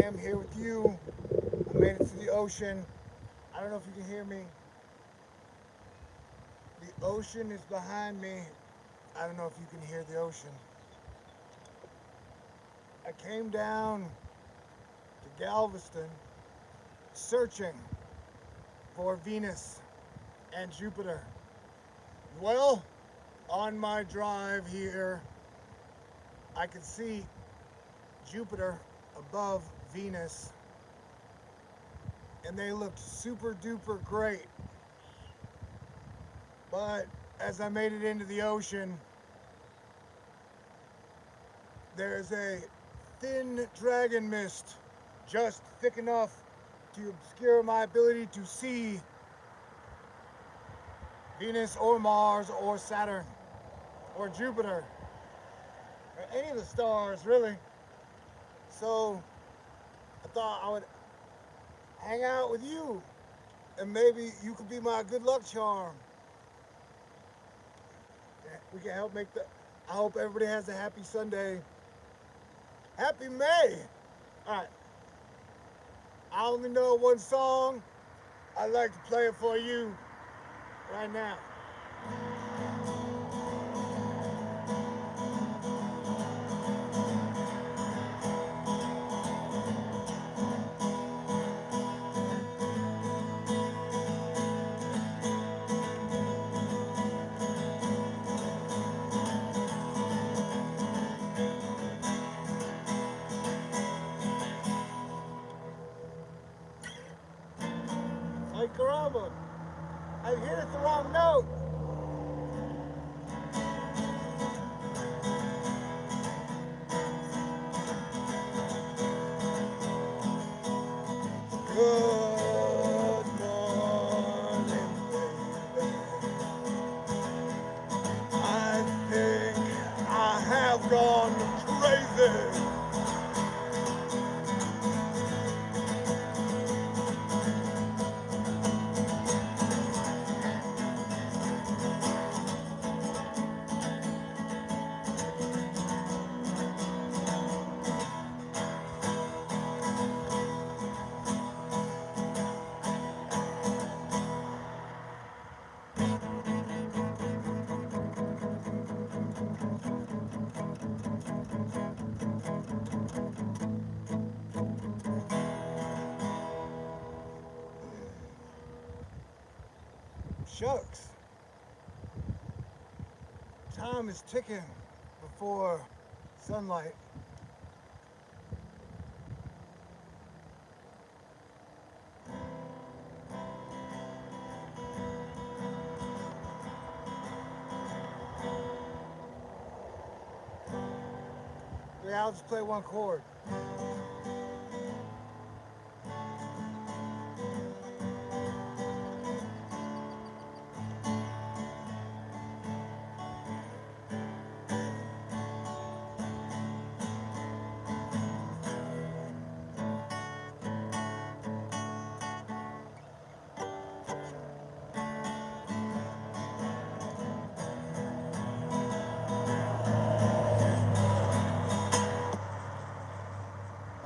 am here with you. I made it to the ocean. I don't know if you can hear me. The ocean is behind me. I don't know if you can hear the ocean. I came down to Galveston searching for Venus and Jupiter. Well, on my drive here, I could see Jupiter above Venus, and they looked super duper great. But as I made it into the ocean, there's a thin dragon mist, just thick enough to obscure my ability to see Venus or Mars or Saturn or Jupiter or any of the stars, really. So I thought I would hang out with you, and maybe you could be my good luck charm. We can help make the. I hope everybody has a happy Sunday. Happy May! Alright, I only know one song. I'd like to play it for you right now. Ay caramba! I hit the wrong note! Good morning, baby. I think I have gone crazy. Shucks. Time is ticking before sunlight. Yeah, I'll just play one chord.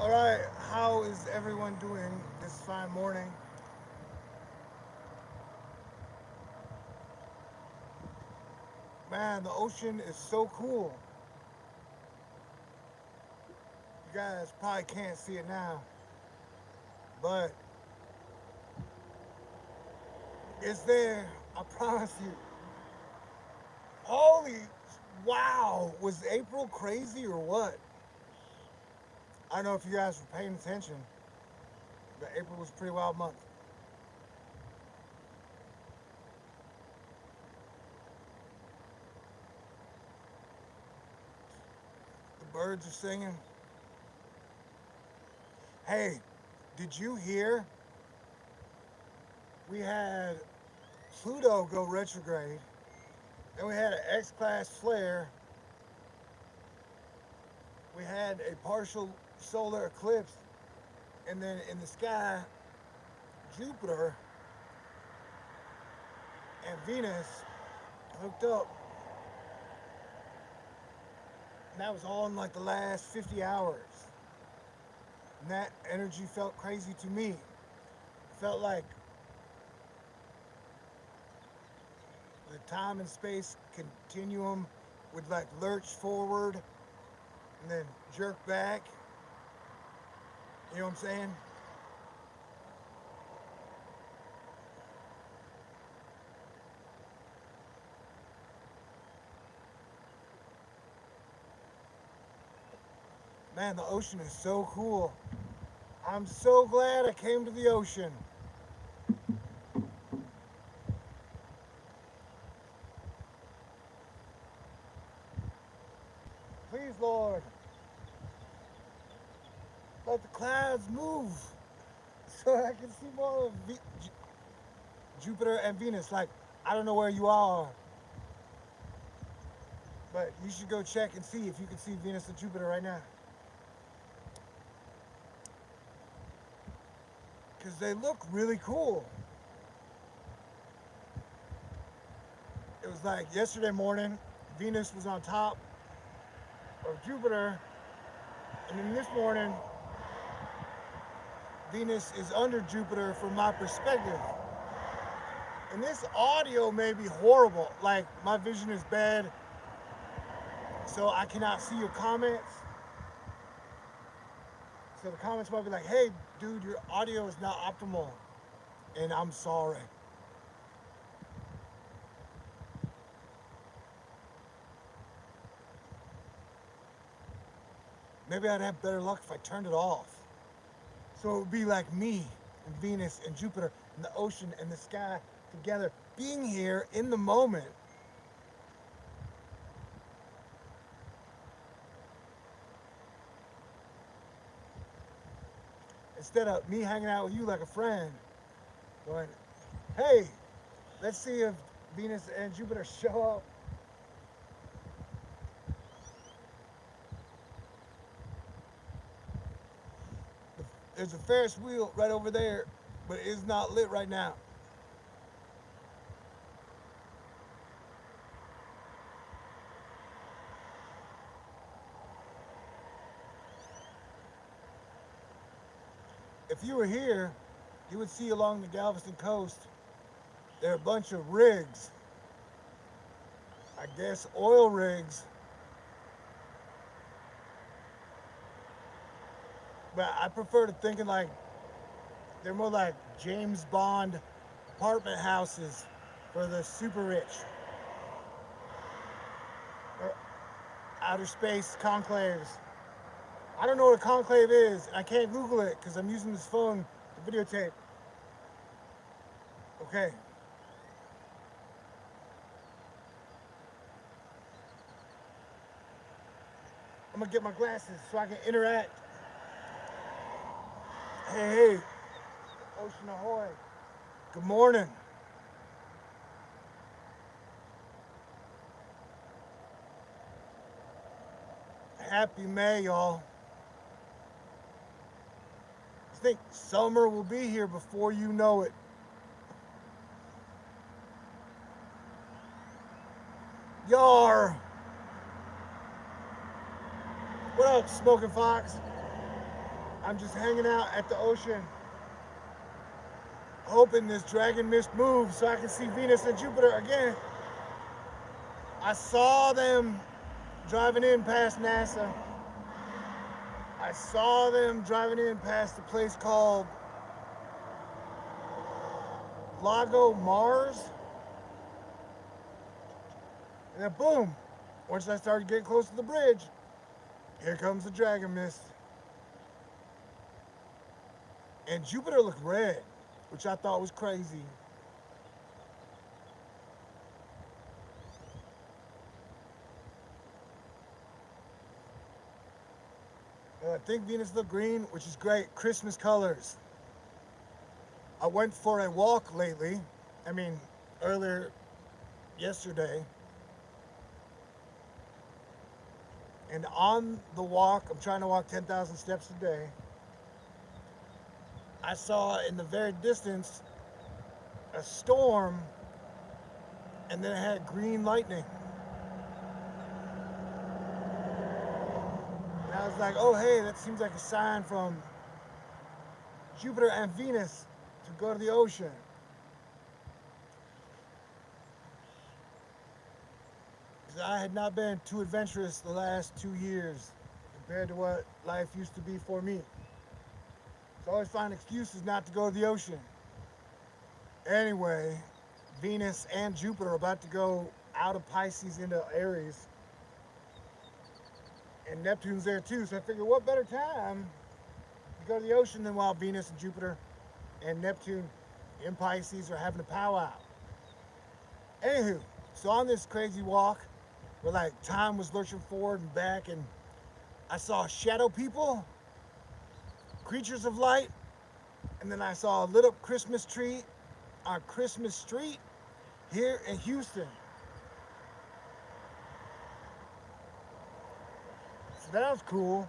All right, how is everyone doing this fine morning? Man, the ocean is so cool. You guys probably can't see it now, but it's there. I promise you. Holy wow! Was April crazy or what? I don't know if you guys were paying attention, but April was a pretty wild month. The birds are singing. Hey, did you hear? We had Pluto go retrograde, and we had an X-class flare. We had a partial solar eclipse, and then in the sky, Jupiter and Venus hooked up. And that was all in like the last 50 hours. And that energy felt crazy to me. Felt like the time and space continuum would like lurch forward and then jerk back. You know what I'm saying? Man, the ocean is so cool. I'm so glad I came to the ocean. Please, Lord, let the clouds move so I can see more of Jupiter and Venus. Like, I don't know where you are, but you should go check and see if you can see Venus and Jupiter right now. Because they look really cool. It was like yesterday morning, Venus was on top of Jupiter, and then this morning, Venus is under Jupiter from my perspective. And this audio may be horrible. Like, my vision is bad, so I cannot see your comments. So the comments might be like, hey, dude, your audio is not optimal. And I'm sorry. Maybe I'd have better luck if I turned it off. So it would be like me and Venus and Jupiter and the ocean and the sky together, being here in the moment. Instead of me hanging out with you like a friend, going, hey, let's see if Venus and Jupiter show up. There's a Ferris wheel right over there, but it is not lit right now. If you were here, you would see along the Galveston coast, there are a bunch of rigs. I guess oil rigs. But I prefer to thinking like they're more like James Bond apartment houses for the super rich. Or outer space conclaves. I don't know what a conclave is. I can't Google it because I'm using this phone to videotape. Okay. I'm gonna get my glasses so I can interact. Hey, hey, Ocean Ahoy. Good morning. Happy May, y'all. I think summer will be here before you know it. Yar. What up, Smoking Fox? I'm just hanging out at the ocean, hoping this dragon mist moves so I can see Venus and Jupiter again. I saw them driving in past NASA. I saw them driving in past a place called Lago Mars. And then boom, once I started getting close to the bridge, here comes the dragon mist. And Jupiter looked red, which I thought was crazy. I think Venus looked green, which is great. Christmas colors. I went for a walk lately. I mean, earlier yesterday. And on the walk, I'm trying to walk 10,000 steps a day. I saw in the very distance a storm, and then it had green lightning. And I was like, oh, hey, that seems like a sign from Jupiter and Venus to go to the ocean. Because I had not been too adventurous the last 2 years compared to what life used to be for me. So I always find excuses not to go to the ocean. Anyway, Venus and Jupiter are about to go out of Pisces into Aries. And Neptune's there too, so I figured what better time to go to the ocean than while Venus and Jupiter and Neptune in Pisces are having a powwow. Anywho, so on this crazy walk where like time was lurching forward and back, and I saw shadow people, creatures of light, and then I saw a lit up Christmas tree on Christmas Street here in Houston. So that was cool.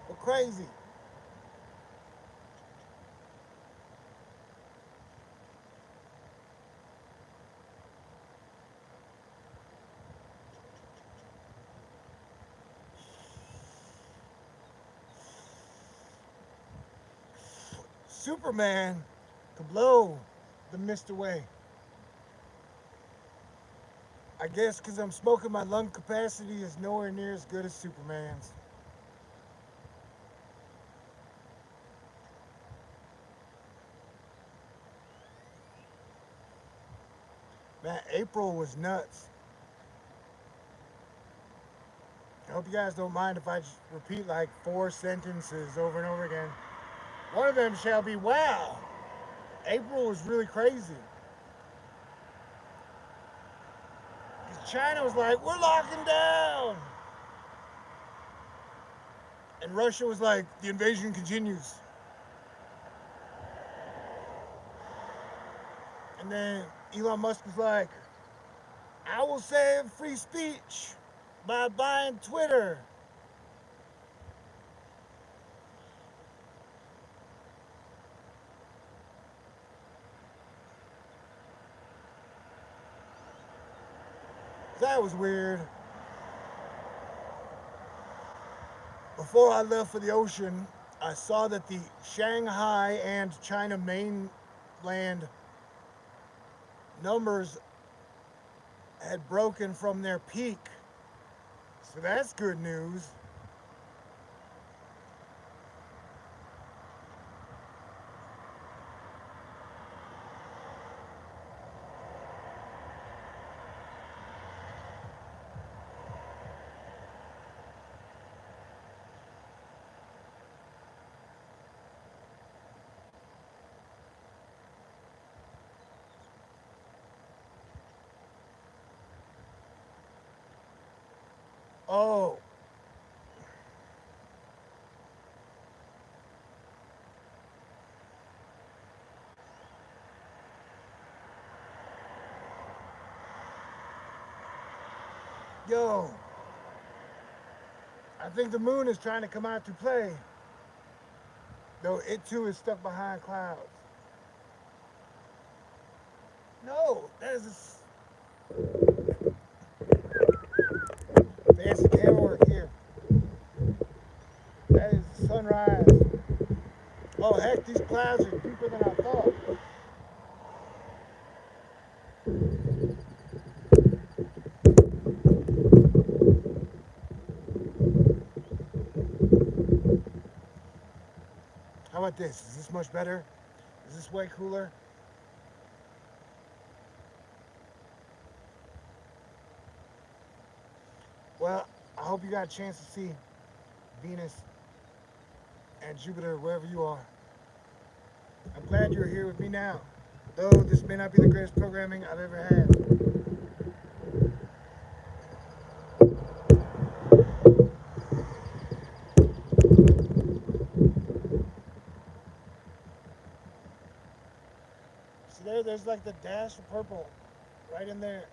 But crazy. Superman could blow the mist away. I guess because I'm smoking, my lung capacity is nowhere near as good as Superman's. Man, April was nuts. I hope you guys don't mind if I just repeat like 4 sentences over and over again. One of them shall be, wow, April was really crazy. Because China was like, we're locking down. And Russia was like, the invasion continues. And then Elon Musk was like, I will save free speech by buying Twitter. That was weird. Before I left for the ocean, I saw that the Shanghai and China mainland numbers had broken from their peak. So that's good news. Oh, yo, I think the moon is trying to come out to play, though it too is stuck behind clouds. No, that is a fancy camera work here. That is the sunrise. Oh heck, these clouds are deeper than I thought. How about this? Is this much better? Is this way cooler? Well, I hope you got a chance to see Venus and Jupiter wherever you are. I'm glad you're here with me now, though this may not be the greatest programming I've ever had. See there's like the dash of purple right in there.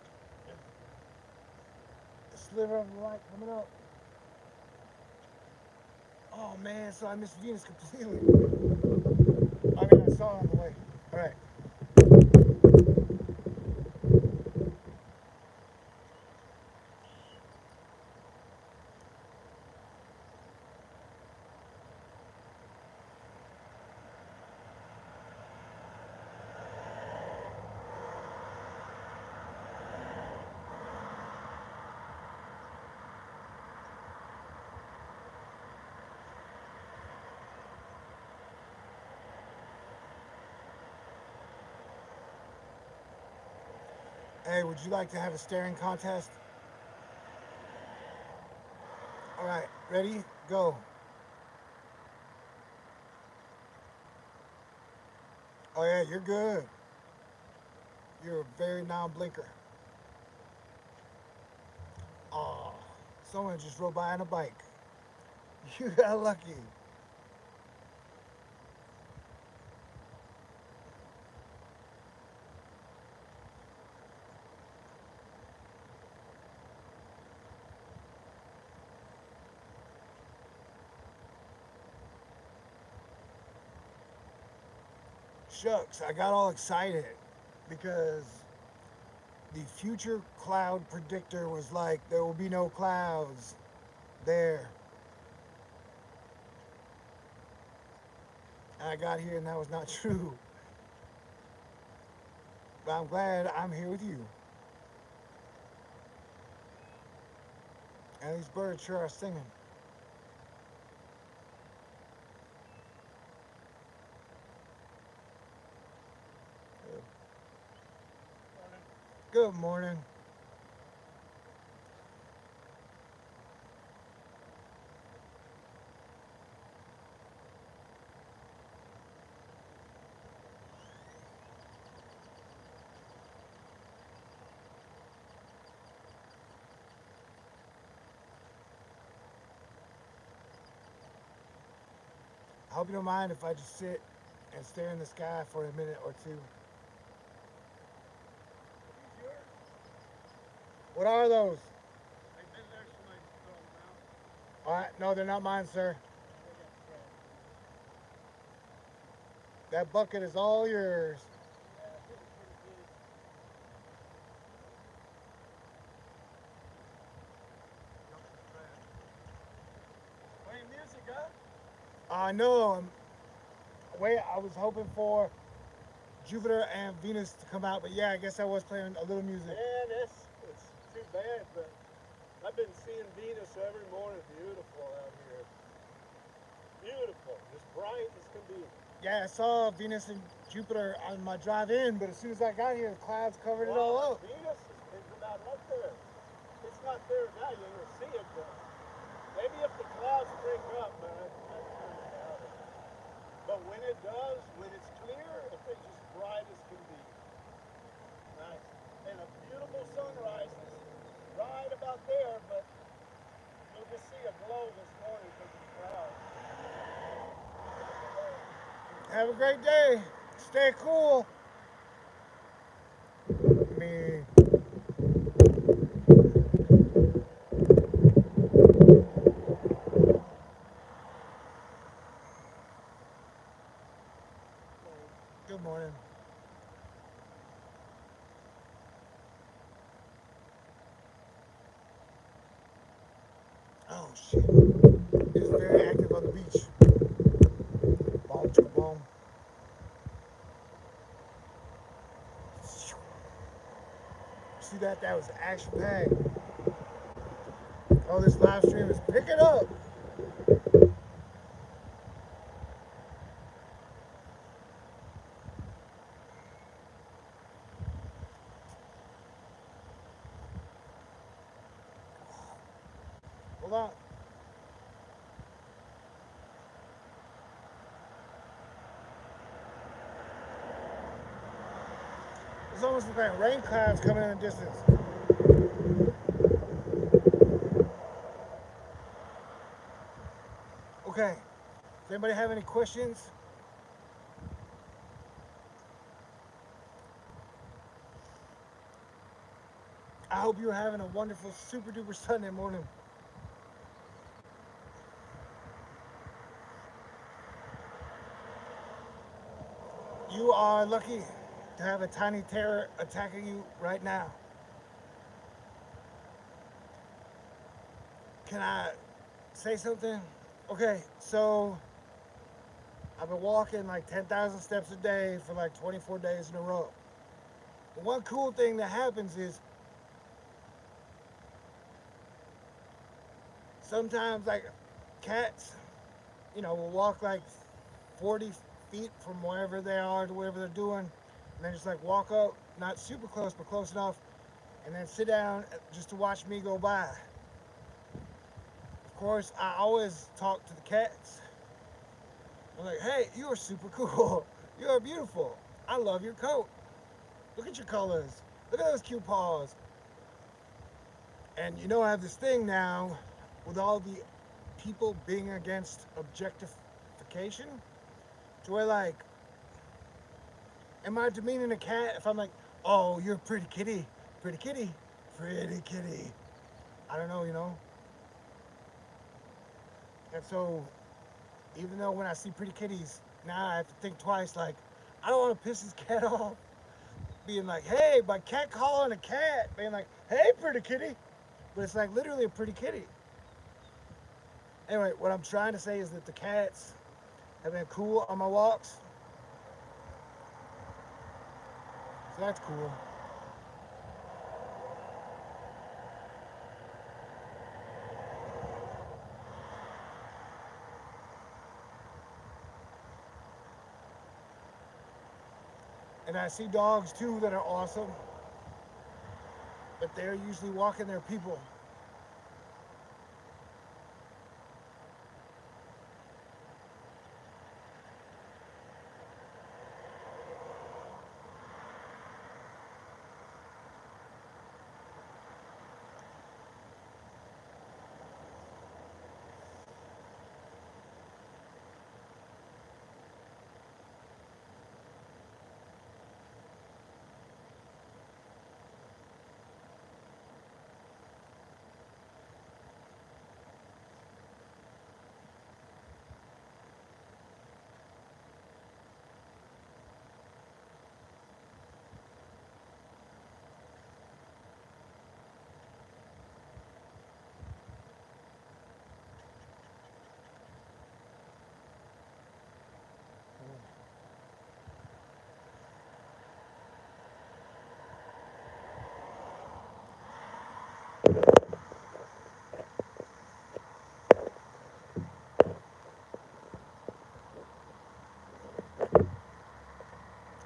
The sliver of the light coming up. Oh man, so I missed Venus completely. I mean, I saw it on the way. All right. Hey, would you like to have a staring contest? All right, ready? Go. Oh yeah, you're good. You're a very non-blinker. Oh, someone just rode by on a bike. You got lucky. Shucks, I got all excited because the future cloud predictor was like, there will be no clouds there. And I got here and that was not true. But I'm glad I'm here with you. And these birds sure are singing. Good morning. I hope you don't mind if I just sit and stare in the sky for a minute or two. What are those? All right, no, they're not mine, sir. That bucket is all yours. I know. Wait, I was hoping for Jupiter and Venus to come out, but yeah, I guess I was playing a little music. Man, it's too bad, but I've been seeing Venus every morning. Beautiful out here. Beautiful. As bright as can be. Yeah, I saw Venus and Jupiter on my drive in, but as soon as I got here, the clouds covered it all up. Venus is about up there. It's not there now. You don't see it, but maybe if the clouds break up, man, I kind of doubt it. But when it does, when it's clear, it's just bright as can be. Nice. And a beautiful sunrise is right about there, but you'll just see a glow this morning because of the clouds. Have a great day. Stay cool. Me. Good morning. Oh shit. It's very active on the beach. Boom, chicka, boom. See that? That was action packed. Oh, this live stream is picking up. Hold on. It's almost like rain clouds coming in the distance. Okay. Does anybody have any questions? I hope you're having a wonderful, super duper Sunday morning. You are lucky to have a tiny terror attacking you right now. Can I say something? Okay, so I've been walking like 10,000 steps a day for like 24 days in a row. The one cool thing that happens is sometimes like cats, will walk like 40 feet from wherever they are to wherever they're doing, and then just like walk up, not super close, but close enough and then sit down just to watch me go by. Of course, I always talk to the cats. I'm like, hey, you are super cool. You are beautiful. I love your coat. Look at your colors. Look at those cute paws. And you know, I have this thing now with all the people being against objectification to where, like, am I demeaning a cat if I'm like, oh, you're a pretty kitty, pretty kitty, pretty kitty? I don't know, you know? And so, even though when I see pretty kitties, now I have to think twice, like, I don't want to piss this cat off. Being like, hey, my cat calling a cat, being like, hey, pretty kitty. But it's like literally a pretty kitty. Anyway, what I'm trying to say is that the cats have been cool on my walks. So that's cool. And I see dogs too that are awesome, but they're usually walking their people.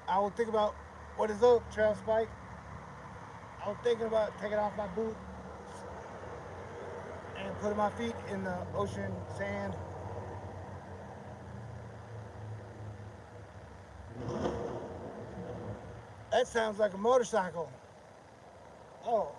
I would think about what is up, Trail Spike. I was thinking about taking off my boot and putting my feet in the ocean sand. That sounds like a motorcycle. Oh,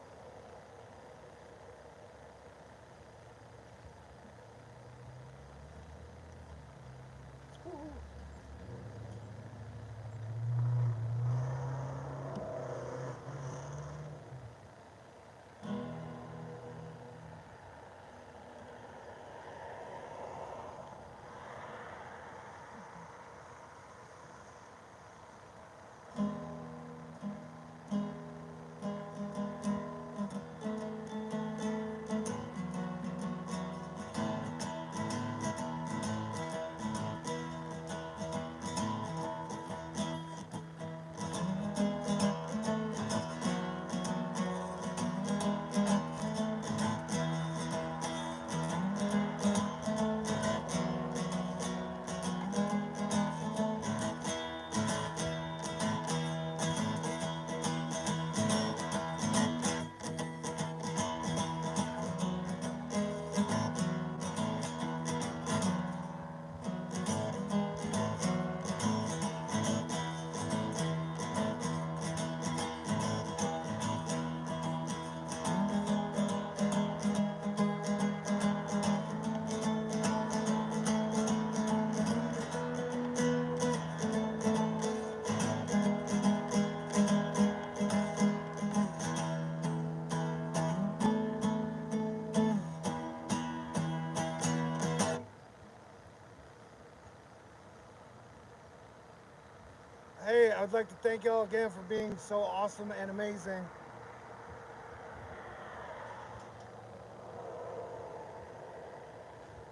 hey, I'd like to thank y'all again for being so awesome and amazing.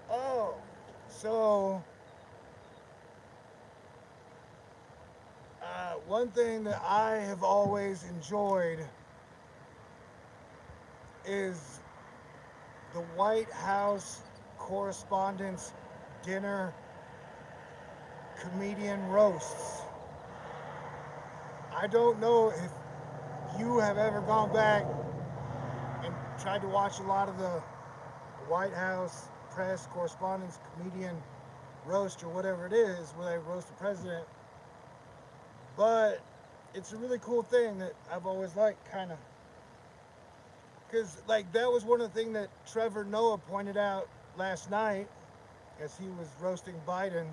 Oh, so one thing that I have always enjoyed is the White House Correspondents' Dinner Comedian Roasts. I don't know if you have ever gone back and tried to watch a lot of the White House press correspondence, comedian roast, or whatever it is, where they roast the president. But it's a really cool thing that I've always liked, kind of. Because, like, that was one of the things that Trevor Noah pointed out last night as he was roasting Biden,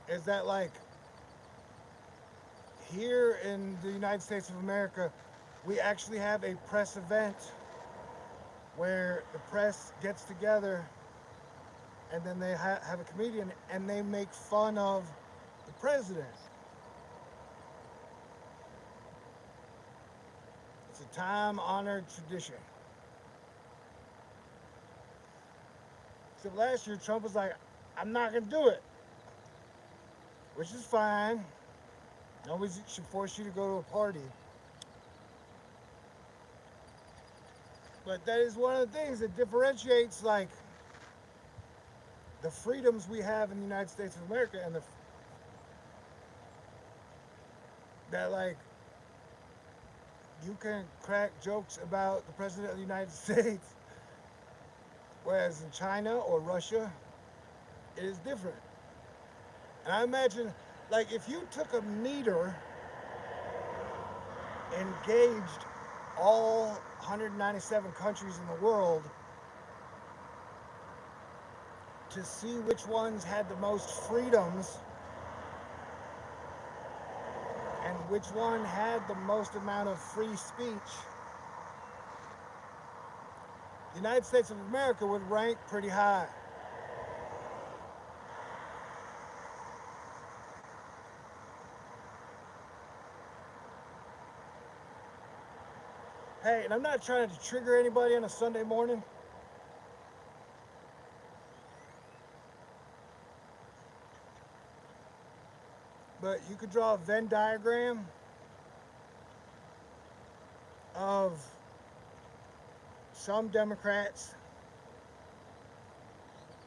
is that, like, here in the United States of America, we actually have a press event where the press gets together and then they have a comedian and they make fun of the president. It's a time-honored tradition. Except last year, Trump was like, I'm not going to do it, which is fine. Nobody should force you to go to a party. But that is one of the things that differentiates, like, the freedoms we have in the United States of America, and that, like, you can crack jokes about the president of the United States, whereas in China or Russia, it is different. And I imagine, like, if you took a meter and gauged all 197 countries in the world to see which ones had the most freedoms and which one had the most amount of free speech, the United States of America would rank pretty high. Hey, and I'm not trying to trigger anybody on a Sunday morning, but you could draw a Venn diagram of some Democrats,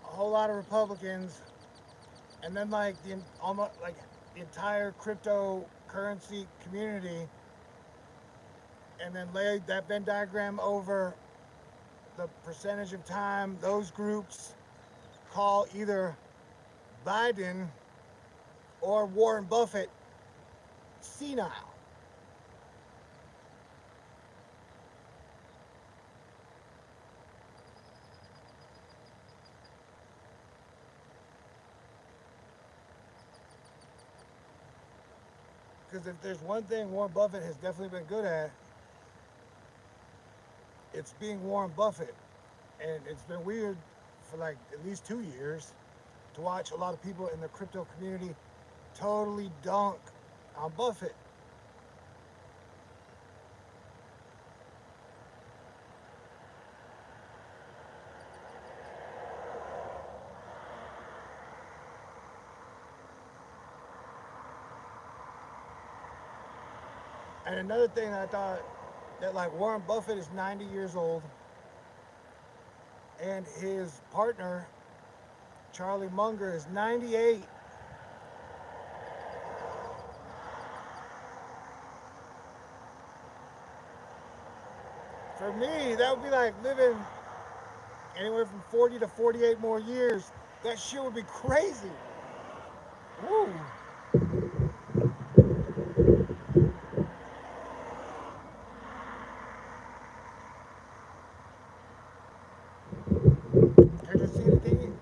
a whole lot of Republicans, and then like almost like the entire cryptocurrency community, and then lay that Venn diagram over the percentage of time those groups call either Biden or Warren Buffett senile. Because if there's one thing Warren Buffett has definitely been good at, it's being Warren Buffett. And it's been weird for like at least 2 years to watch a lot of people in the crypto community totally dunk on Buffett. And another thing I thought, that like Warren Buffett is 90 years old and his partner, Charlie Munger, is 98. For me, that would be like living anywhere from 40 to 48 more years. That shit would be crazy. Woo. Can you see the thing?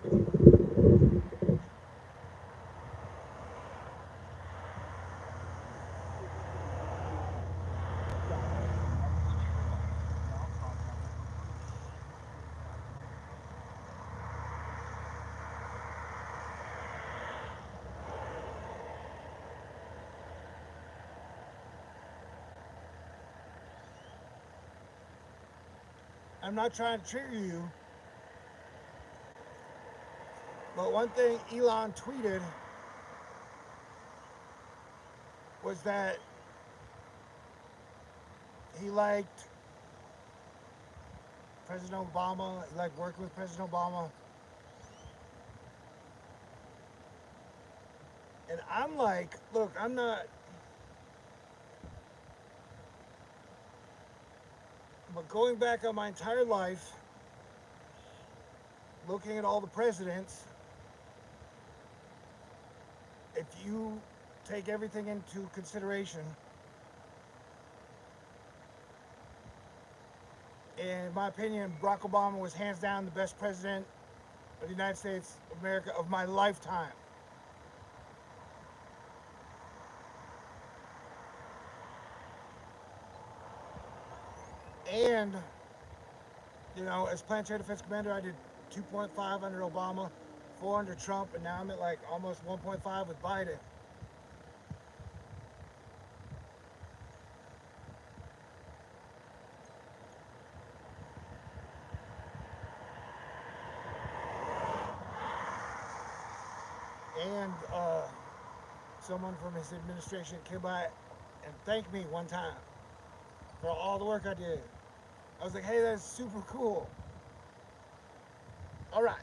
I'm not trying to trigger you, but one thing Elon tweeted was that he liked President Obama, he liked working with President Obama. And I'm like, look, I'm not But going back on my entire life, looking at all the presidents, if you take everything into consideration, in my opinion, Barack Obama was hands down the best president of the United States of America of my lifetime. And, you know, as planetary defense commander, I did 2.5 under Obama, 4 under Trump, and now I'm at like almost 1.5 with Biden. And someone from his administration came by and thanked me one time for all the work I did. I was like, hey, that's super cool. All right.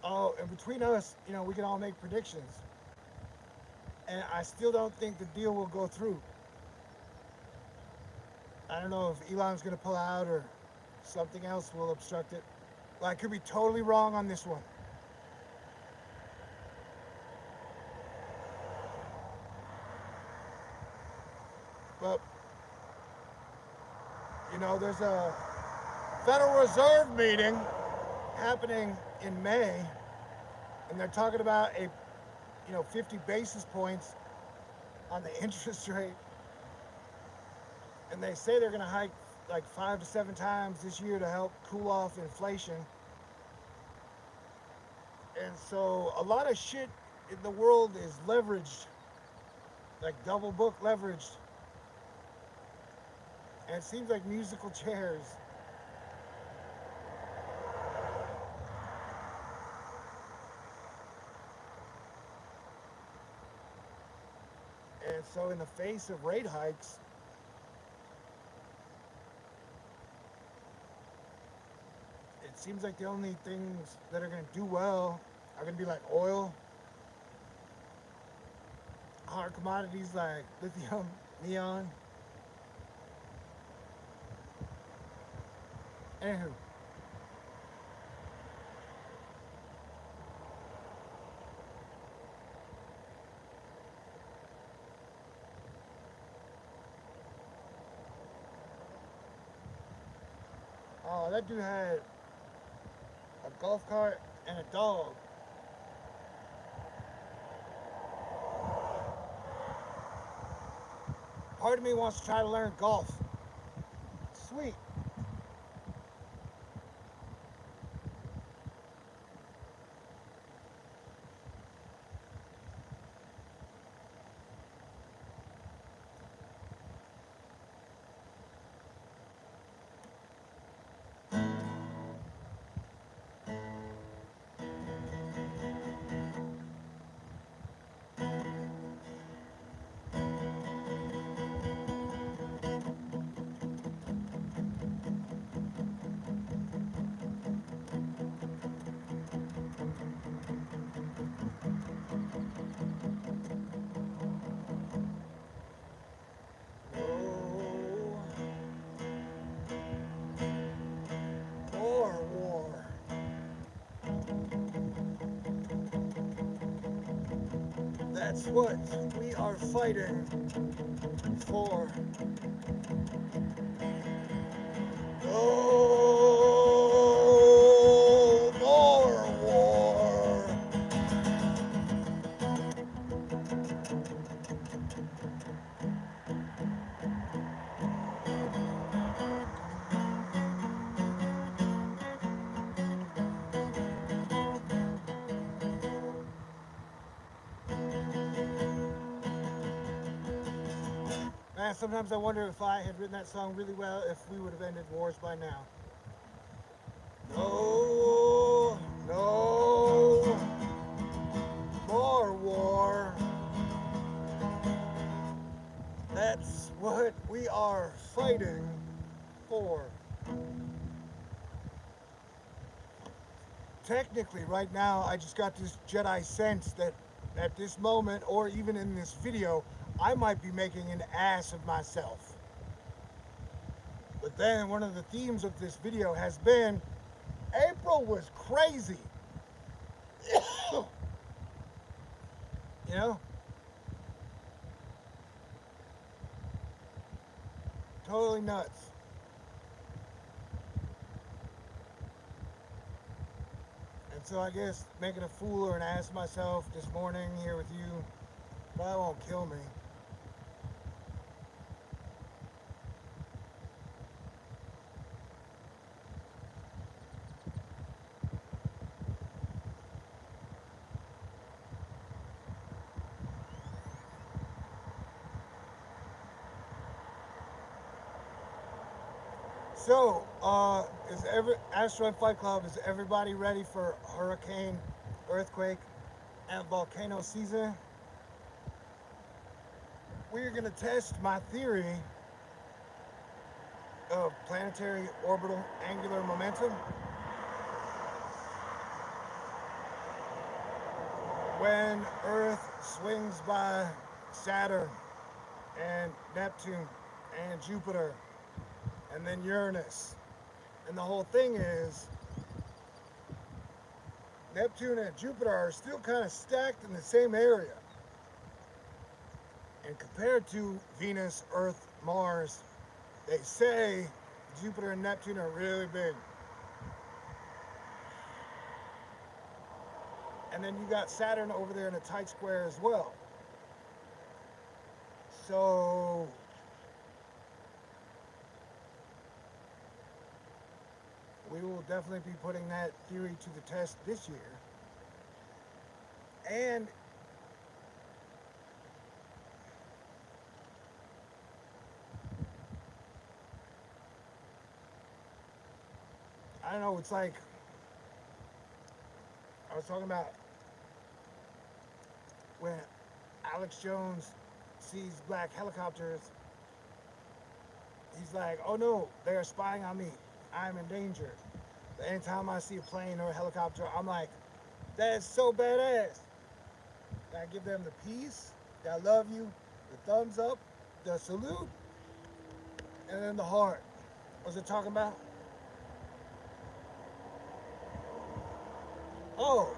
Oh, and between us, you know, we can all make predictions. And I still don't think the deal will go through. I don't know if Elon's going to pull out or something else will obstruct it. Well, I could be totally wrong on this one. But, you know, there's a Federal Reserve meeting happening in May, and they're talking about 50 basis points on the interest rate. And they say they're going to hike like 5 to 7 times this year to help cool off inflation. And so a lot of shit in the world is leveraged, like double book leveraged. And it seems like musical chairs. And so in the face of rate hikes, it seems like the only things that are going to do well are going to be like oil, hard commodities like lithium, neon. Anywho. Oh, that dude had a golf cart and a dog. Part of me wants to try to learn golf. Sweet. War. That's what we are fighting for. No more war. Yeah, sometimes I wonder if I had written that song really well, if we would have ended wars by now. No, no more war. That's what we are fighting for. Technically, right now, I just got this Jedi sense that at this moment, or even in this video, I might be making an ass of myself. But then one of the themes of this video has been April was crazy. You know? Totally nuts. And so I guess making a fool or an ass of myself this morning here with you probably won't kill me. So, is Asteroid Fight Club, is everybody ready for hurricane, earthquake, and volcano season? We're going to test my theory of planetary orbital angular momentum when Earth swings by Saturn and Neptune and Jupiter and then Uranus. And the whole thing is Neptune and Jupiter are still kind of stacked in the same area. And compared to Venus, Earth, Mars, they say Jupiter and Neptune are really big. And then you got Saturn over there in a tight square as well. So we will definitely be putting that theory to the test this year. And I don't know, it's like I was talking about when Alex Jones sees black helicopters, he's like, oh no, they are spying on me. I'm in danger. But anytime I see a plane or a helicopter, I'm like, that is so badass. I give them the peace, I love you, the thumbs up, the salute, and then the heart. What was it talking about? Oh,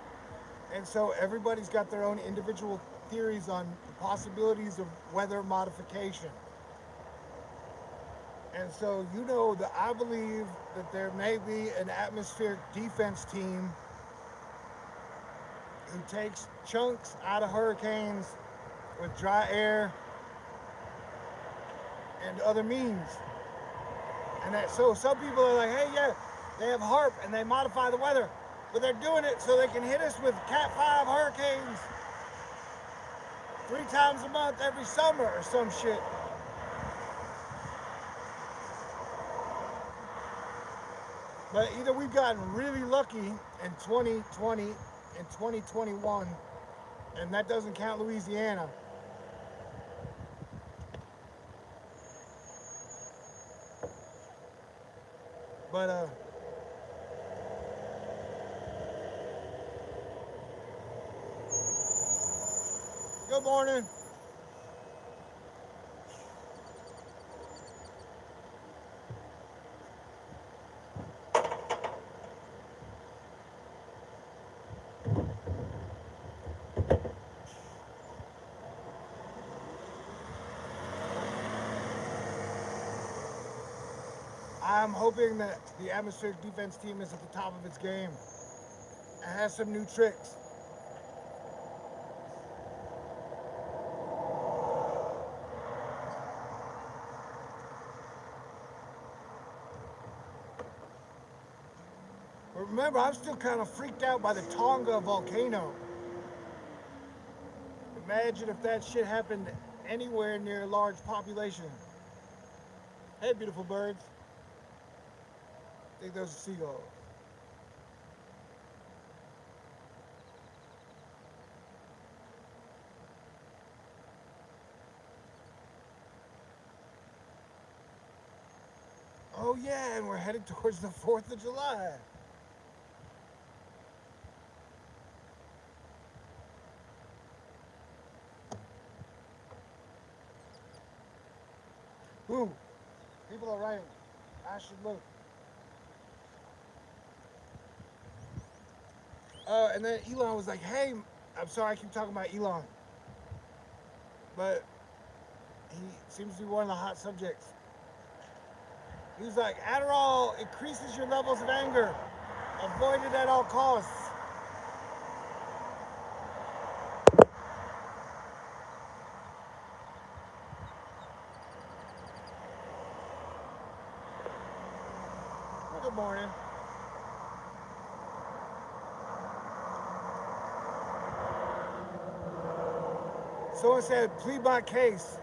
and so everybody's got their own individual theories on the possibilities of weather modification. And so you know that I believe that there may be an atmospheric defense team who takes chunks out of hurricanes with dry air and other means. And that, so some people are like, hey, yeah, they have HARP and they modify the weather, but they're doing it so they can hit us with Cat 5 hurricanes 3 times a month every summer or some shit. But either we've gotten really lucky in 2020 and 2021, and that doesn't count Louisiana. But good morning. I'm hoping that the atmospheric defense team is at the top of its game and has some new tricks. But remember, I'm still kind of freaked out by the Tonga volcano. Imagine if that shit happened anywhere near a large population. Hey, beautiful birds. I think those are seagulls. Oh yeah, and we're headed towards the 4th of July. Ooh, people are writing. I should look. And then Elon was like, hey, I'm sorry I keep talking about Elon, but he seems to be one of the hot subjects. He was like, Adderall increases your levels of anger. Avoid it at all costs. Good morning. Someone said, plead my case.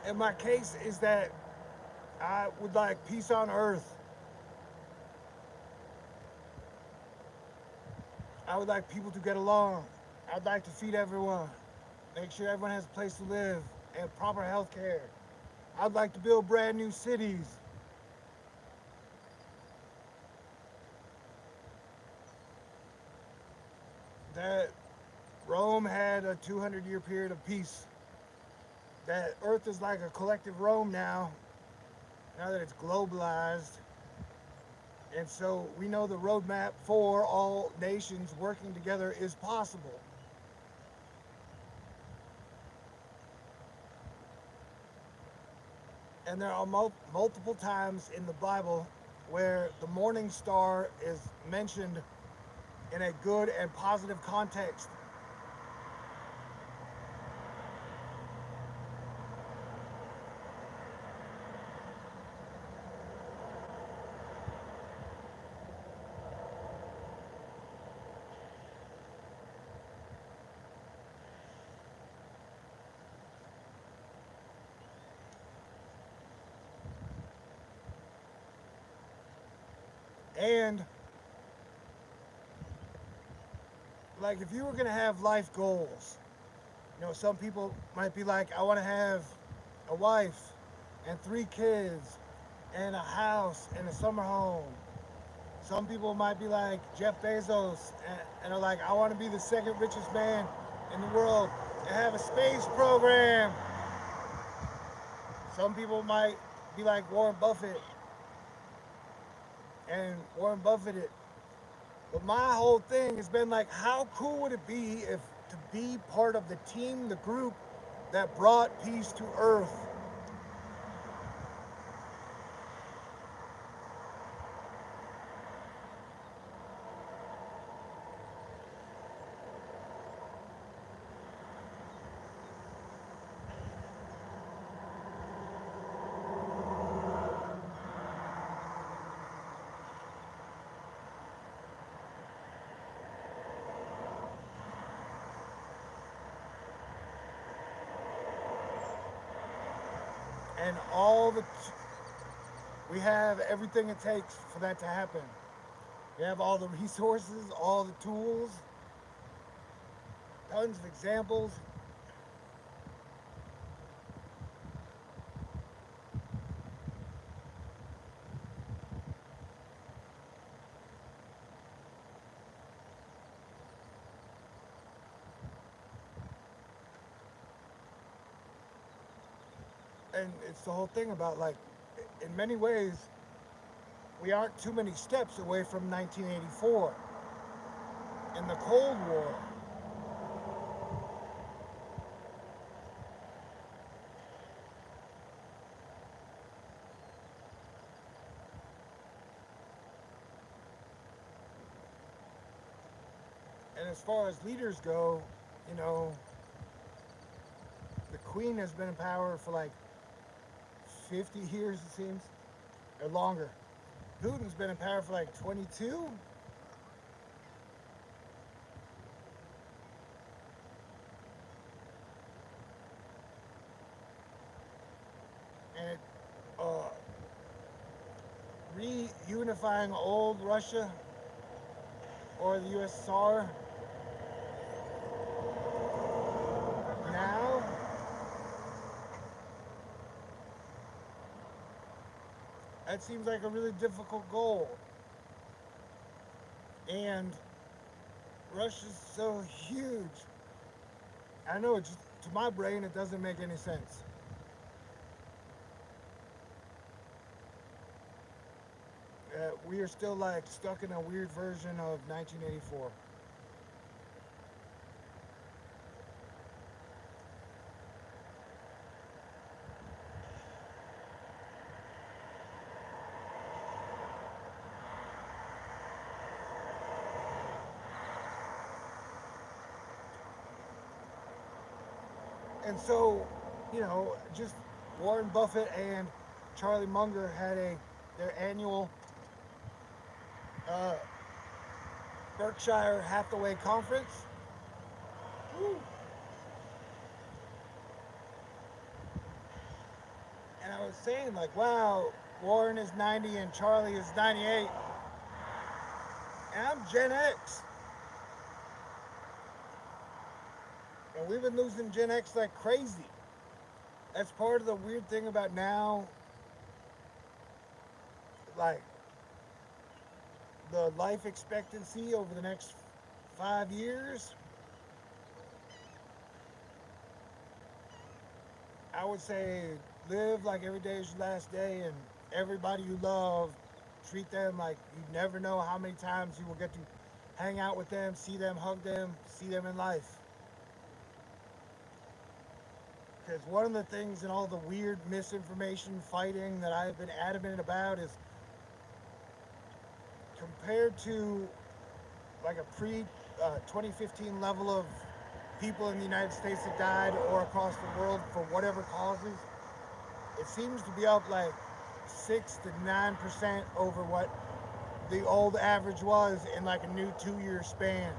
And my case is that I would like peace on earth. I would like people to get along. I'd like to feed everyone. Make sure everyone has a place to live and proper health care. I'd like to build brand new cities. That Rome had a 200-year period of peace. That Earth is like a collective Rome now that it's globalized. And so we know the roadmap for all nations working together is possible. And there are multiple times in the Bible where the morning star is mentioned in a good and positive context. And like if you were gonna have life goals, some people might be like, I want to have a wife and 3 kids and a house and a summer home. Some people might be like Jeff Bezos and are like, I want to be the second richest man in the world and have a space program. Some people might be like Warren Buffett and Warren Buffett it. But my whole thing has been like, how cool would it be if to be part of the team, the group that brought peace to Earth? And we have everything it takes for that to happen. We have all the resources, all the tools, tons of examples. And it's the whole thing about like, in many ways, we aren't too many steps away from 1984 in the Cold War. And as far as leaders go, you know, the Queen has been in power for like 50 years, it seems, or longer. Putin's been in power for like 22. And reunifying old Russia or the USSR. Now, that seems like a really difficult goal. And Russia's so huge. I know, it just, to my brain, it doesn't make any sense. We are still like stuck in a weird version of 1984. And so, just Warren Buffett and Charlie Munger had their annual uh, Berkshire Hathaway conference. Woo. And I was saying, like, wow, Warren is 90 and Charlie is 98. And I'm Gen X. And we've been losing Gen X like crazy. That's part of the weird thing about now. Like, the life expectancy over the next 5 years, I would say live like every day is your last day, and everybody you love, treat them like you never know how many times you will get to hang out with them, see them, hug them, see them in life. Because one of the things in all the weird misinformation fighting that I've been adamant about is, compared to like a pre 2015 level of people in the United States that died or across the world for whatever causes, it seems to be up like 6 to 9% over what the old average was in like a new 2 year span.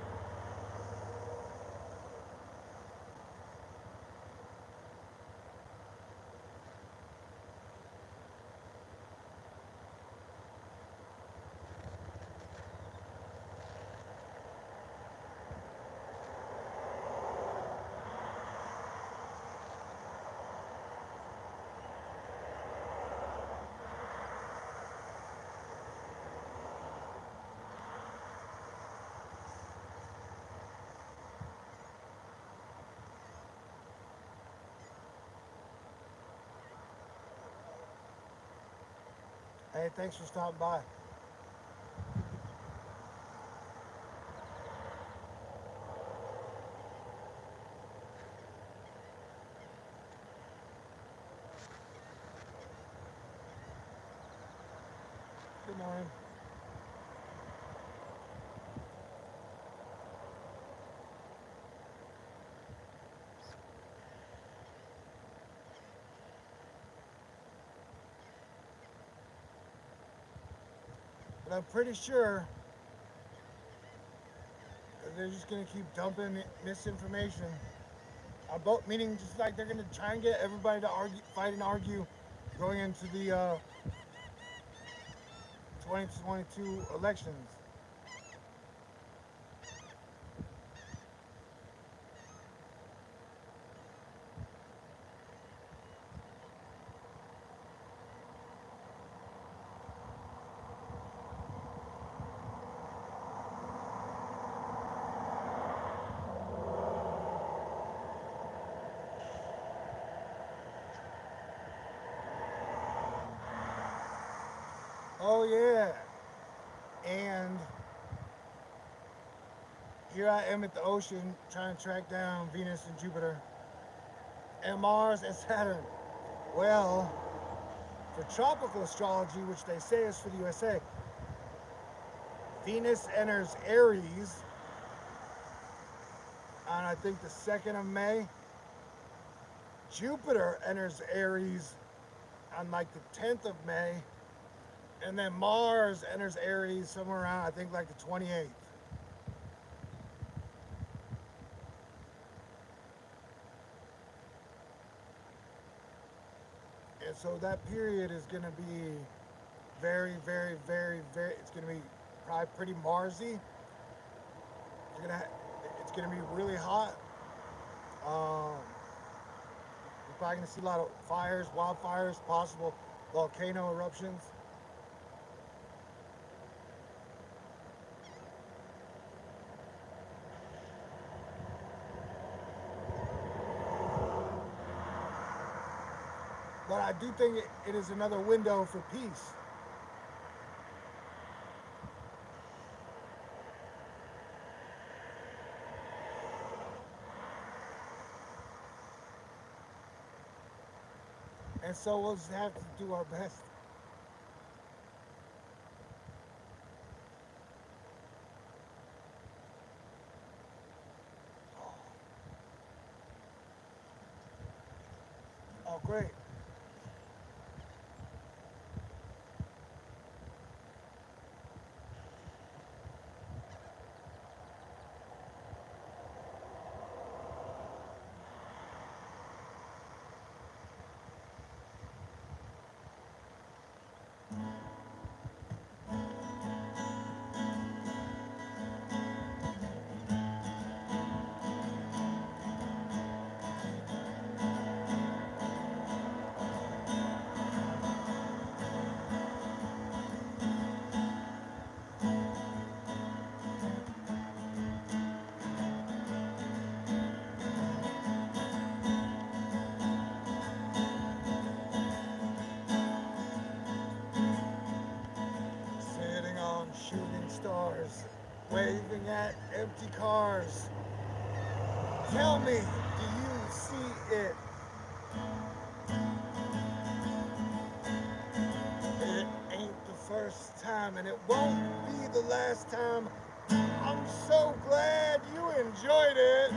Hey, thanks for stopping by. Good morning. But I'm pretty sure that they're just going to keep dumping misinformation on both, meaning just like they're going to try and get everybody to argue, fight and argue going into the 2022 elections. Oh, yeah. And here I am at the ocean trying to track down Venus and Jupiter and Mars and Saturn. Well, for tropical astrology, which they say is for the USA, Venus enters Aries on, I think, the 2nd of May. Jupiter enters Aries on like the 10th of May. And then Mars enters Aries somewhere around, I think, like the 28th. And so that period is going to be Very, very, very, very. It's gonna be probably pretty Marsy. You're gonna. It's gonna be really hot. We're probably gonna see a lot of fires, wildfires, possible volcano eruptions. But I do think it is another window for peace. And so we'll just have to do our best. Oh, great. Sitting on shooting stars, waving at empty cars. Tell me, do you see it? It ain't the first time, and it won't be the last time. I'm so glad you enjoyed it.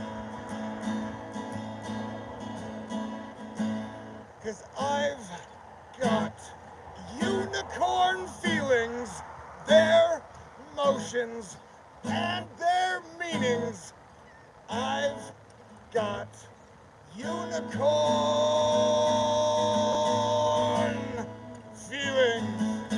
'Cause I've got unicorn feelings, their motions, and their meanings. I've got unicorn feelings.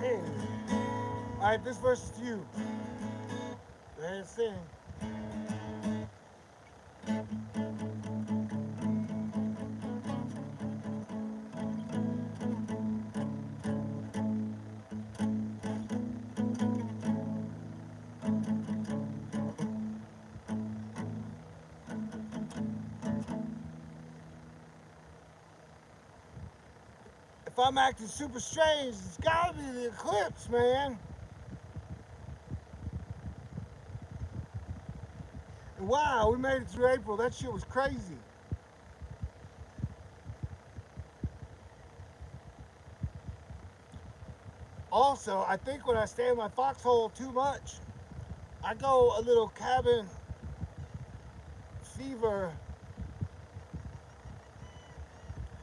Hey, all right, this verse is to you. Go ahead and sing. If I'm acting super strange, it's gotta be the eclipse, man. And wow, we made it through April. That shit was crazy. Also, I think when I stay in my foxhole too much, I go a little cabin fever,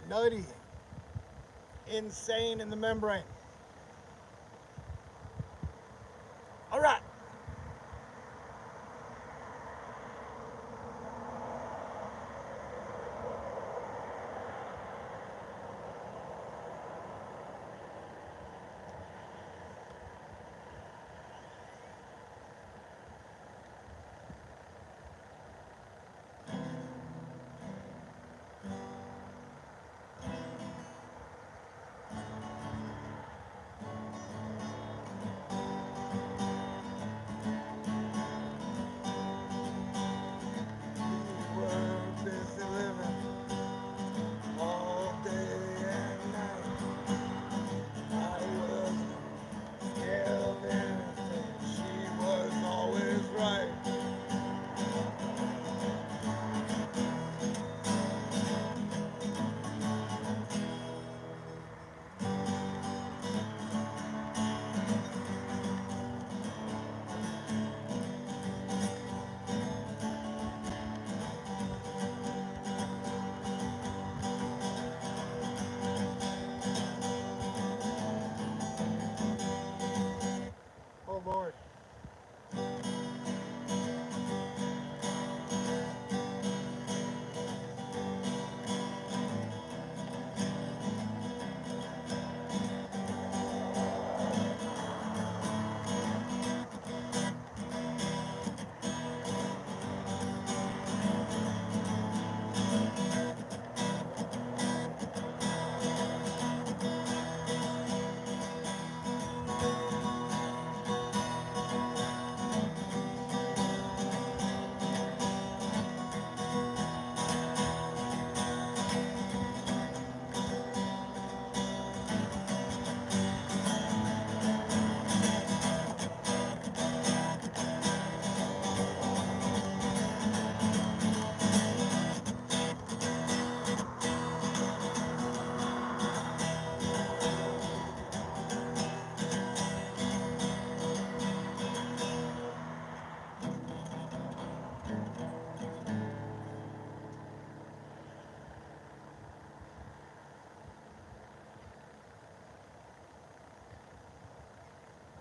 nutty, insane in the membrane. All right.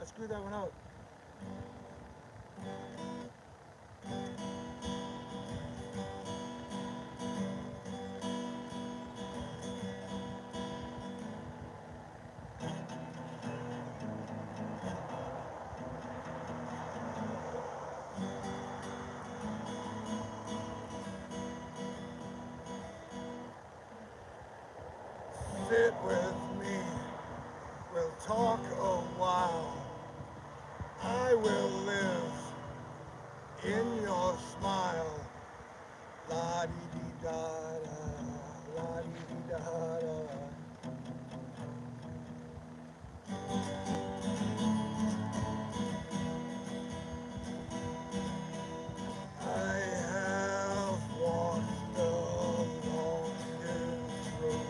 screwed that one up. Sit with me, we'll talk a while. I will live in your smile. La di di da da, la di di da da. I have walked the longest road.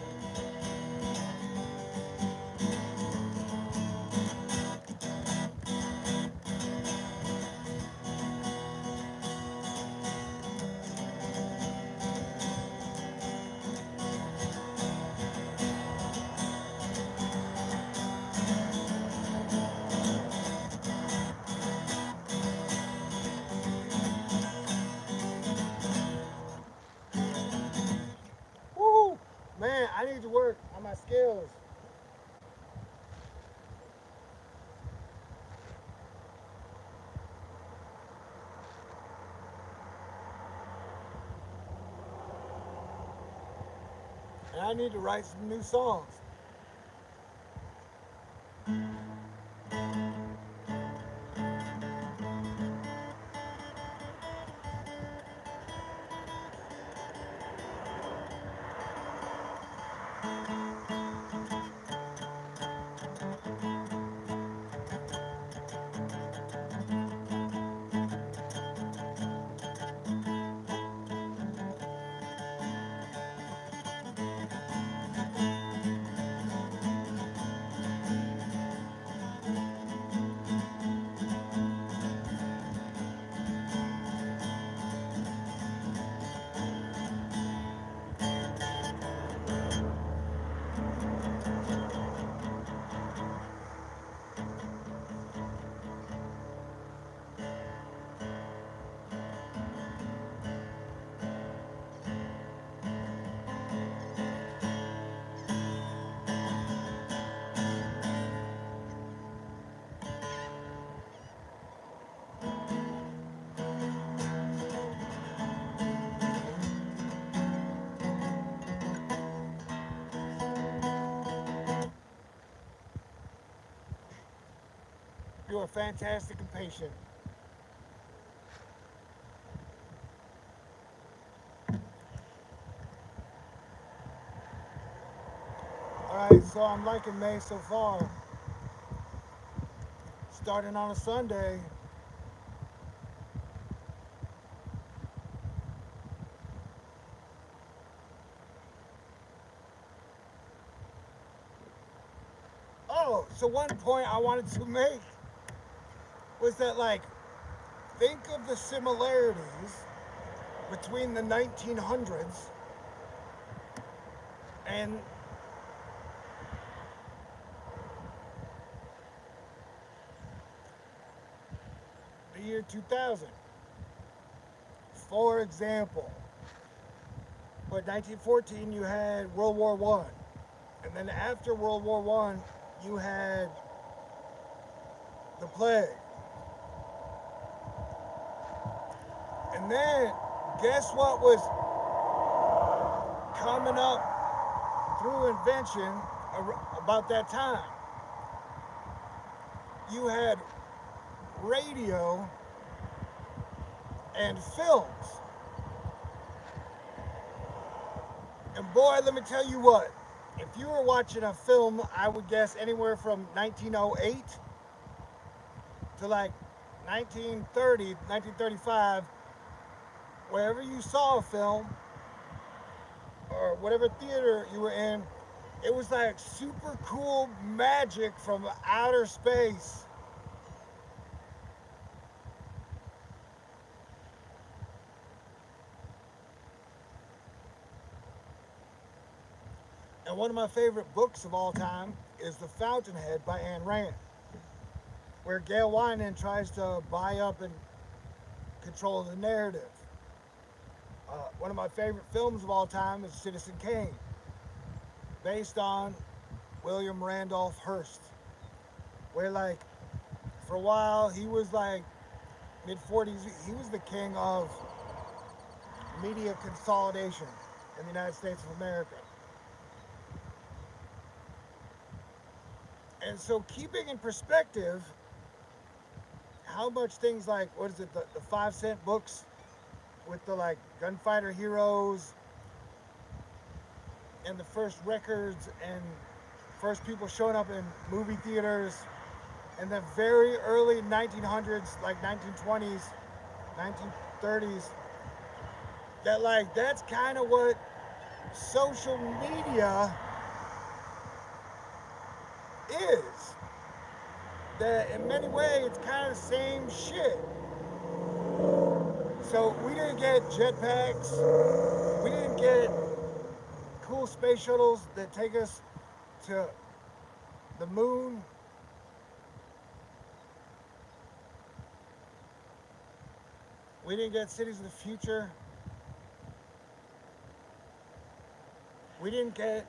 Woo! Man, I need to work on my skills. And I need to write some new songs. You are fantastic and patient. Alright, so I'm liking May so far. Starting on a Sunday. Oh, so one point I wanted to make was that, like, think of the similarities between the 1900s and the year 2000. For example, but 1914 you had World War One, and then after World War One you had the plague, and then guess what was coming up through invention about that time? You had radio and films. And boy, let me tell you what, if you were watching a film, I would guess anywhere from 1908 to like 1930, 1935, wherever you saw a film or whatever theater you were in, it was like super cool magic from outer space. And one of my favorite books of all time is The Fountainhead by Ayn Rand. where Gail Wyman tries to buy up and control the narrative. One of my favorite films of all time is Citizen Kane, based on William Randolph Hearst, where like for a while he was like mid 40s, he was the king of media consolidation in the United States of America. And so keeping in perspective how much things like, what is it, the 5 cent books with the like gunfighter heroes and the first records and first people showing up in movie theaters in the very early 1900s, like 1920s, 1930s, that like that's kind of what social media is. That in many ways it's kind of the same shit. So we didn't get jetpacks, we didn't get cool space shuttles that take us to the moon. We didn't get cities of the future. We didn't get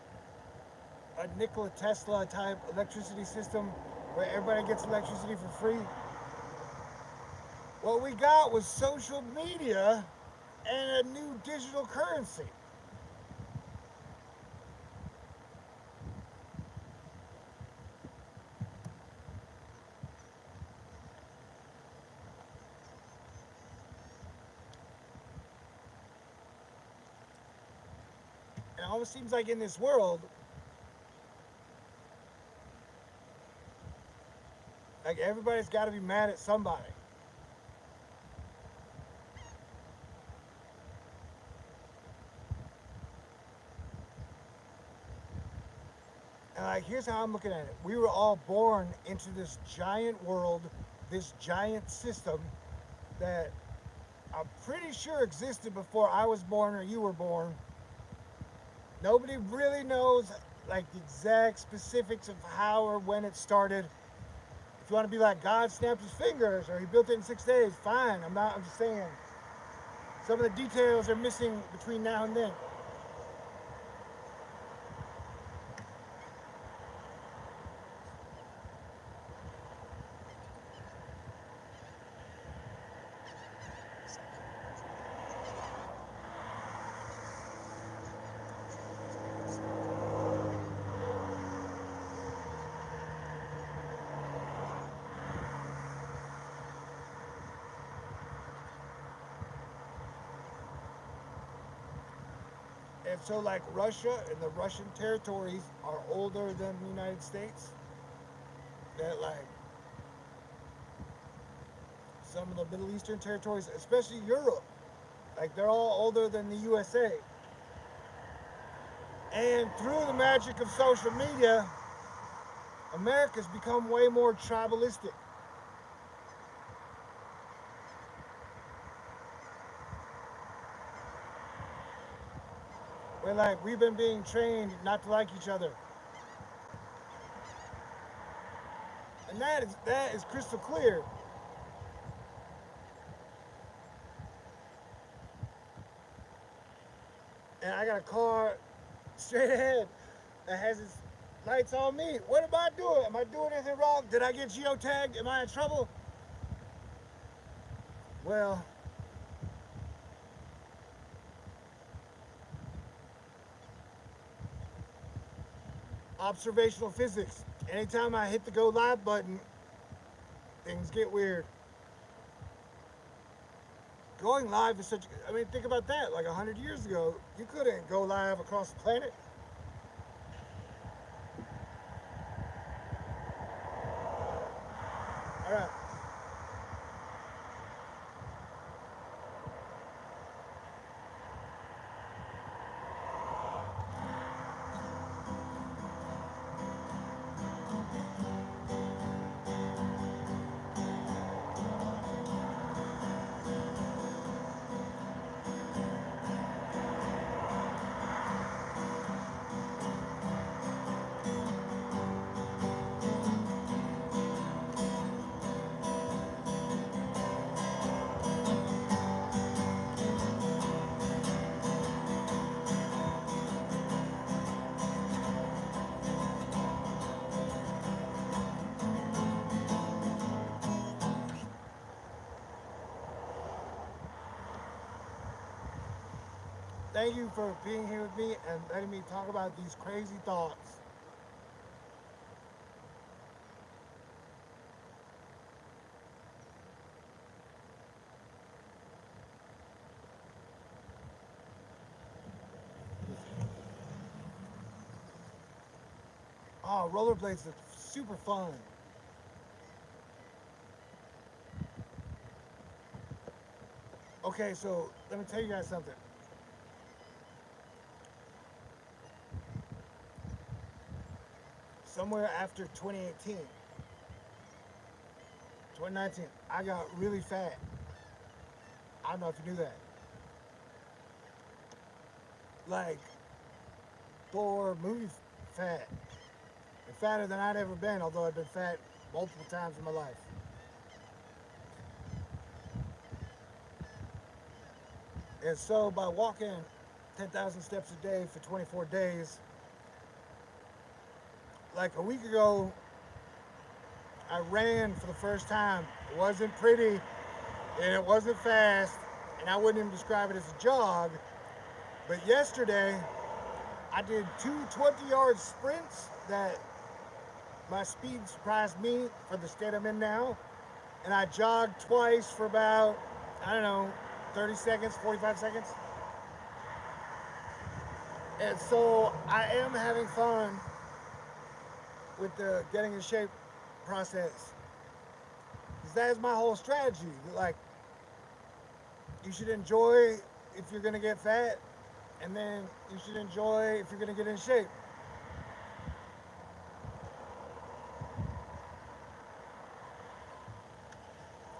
a Nikola Tesla type electricity system where everybody gets electricity for free. What we got was social media and a new digital currency. And it almost seems like in this world, like everybody's got to be mad at somebody. And like, here's how I'm looking at it. We were all born into this giant world, this giant system that I'm pretty sure existed before I was born or you were born. Nobody really knows like the exact specifics of how or when it started. If you want to be like God snapped his fingers or he built it in 6 days, fine. I'm just saying. Some of the details are missing between now and then. And so like Russia and the Russian territories are older than the United States. That like some of the Middle Eastern territories, especially Europe, like they're all older than the USA. And through the magic of social media, America's become way more tribalistic. Where like we've been being trained not to like each other. And that is crystal clear. And I got a car straight ahead that has its lights on me. What am I doing? Am I doing anything wrong? Did I get geotagged? Am I in trouble? Well, observational physics. Anytime I hit the go live button, things get weird. Going live is such, I mean, think about that. Like 100 years ago, you couldn't go live across the planet. All right. thank you for being here with me and letting me talk about these crazy thoughts. Oh, rollerblades are super fun. Okay, so let me tell you guys something. Somewhere after 2018, 2019, I got really fat. I don't know if you knew that. Like, for movie fat. And fatter than I'd ever been, although I've been fat multiple times in my life. And so by walking 10,000 steps a day for 24 days, like a week ago, I ran for the first time. It wasn't pretty and it wasn't fast, and I wouldn't even describe it as a jog. But yesterday, I did two 20-yard sprints that my speed surprised me for the state I'm in now. And I jogged twice for about, I don't know, 30 seconds, 45 seconds. And so I am having fun with the getting in shape process. Because that is my whole strategy. Like, you should enjoy if you're gonna get fat, and then you should enjoy if you're gonna get in shape.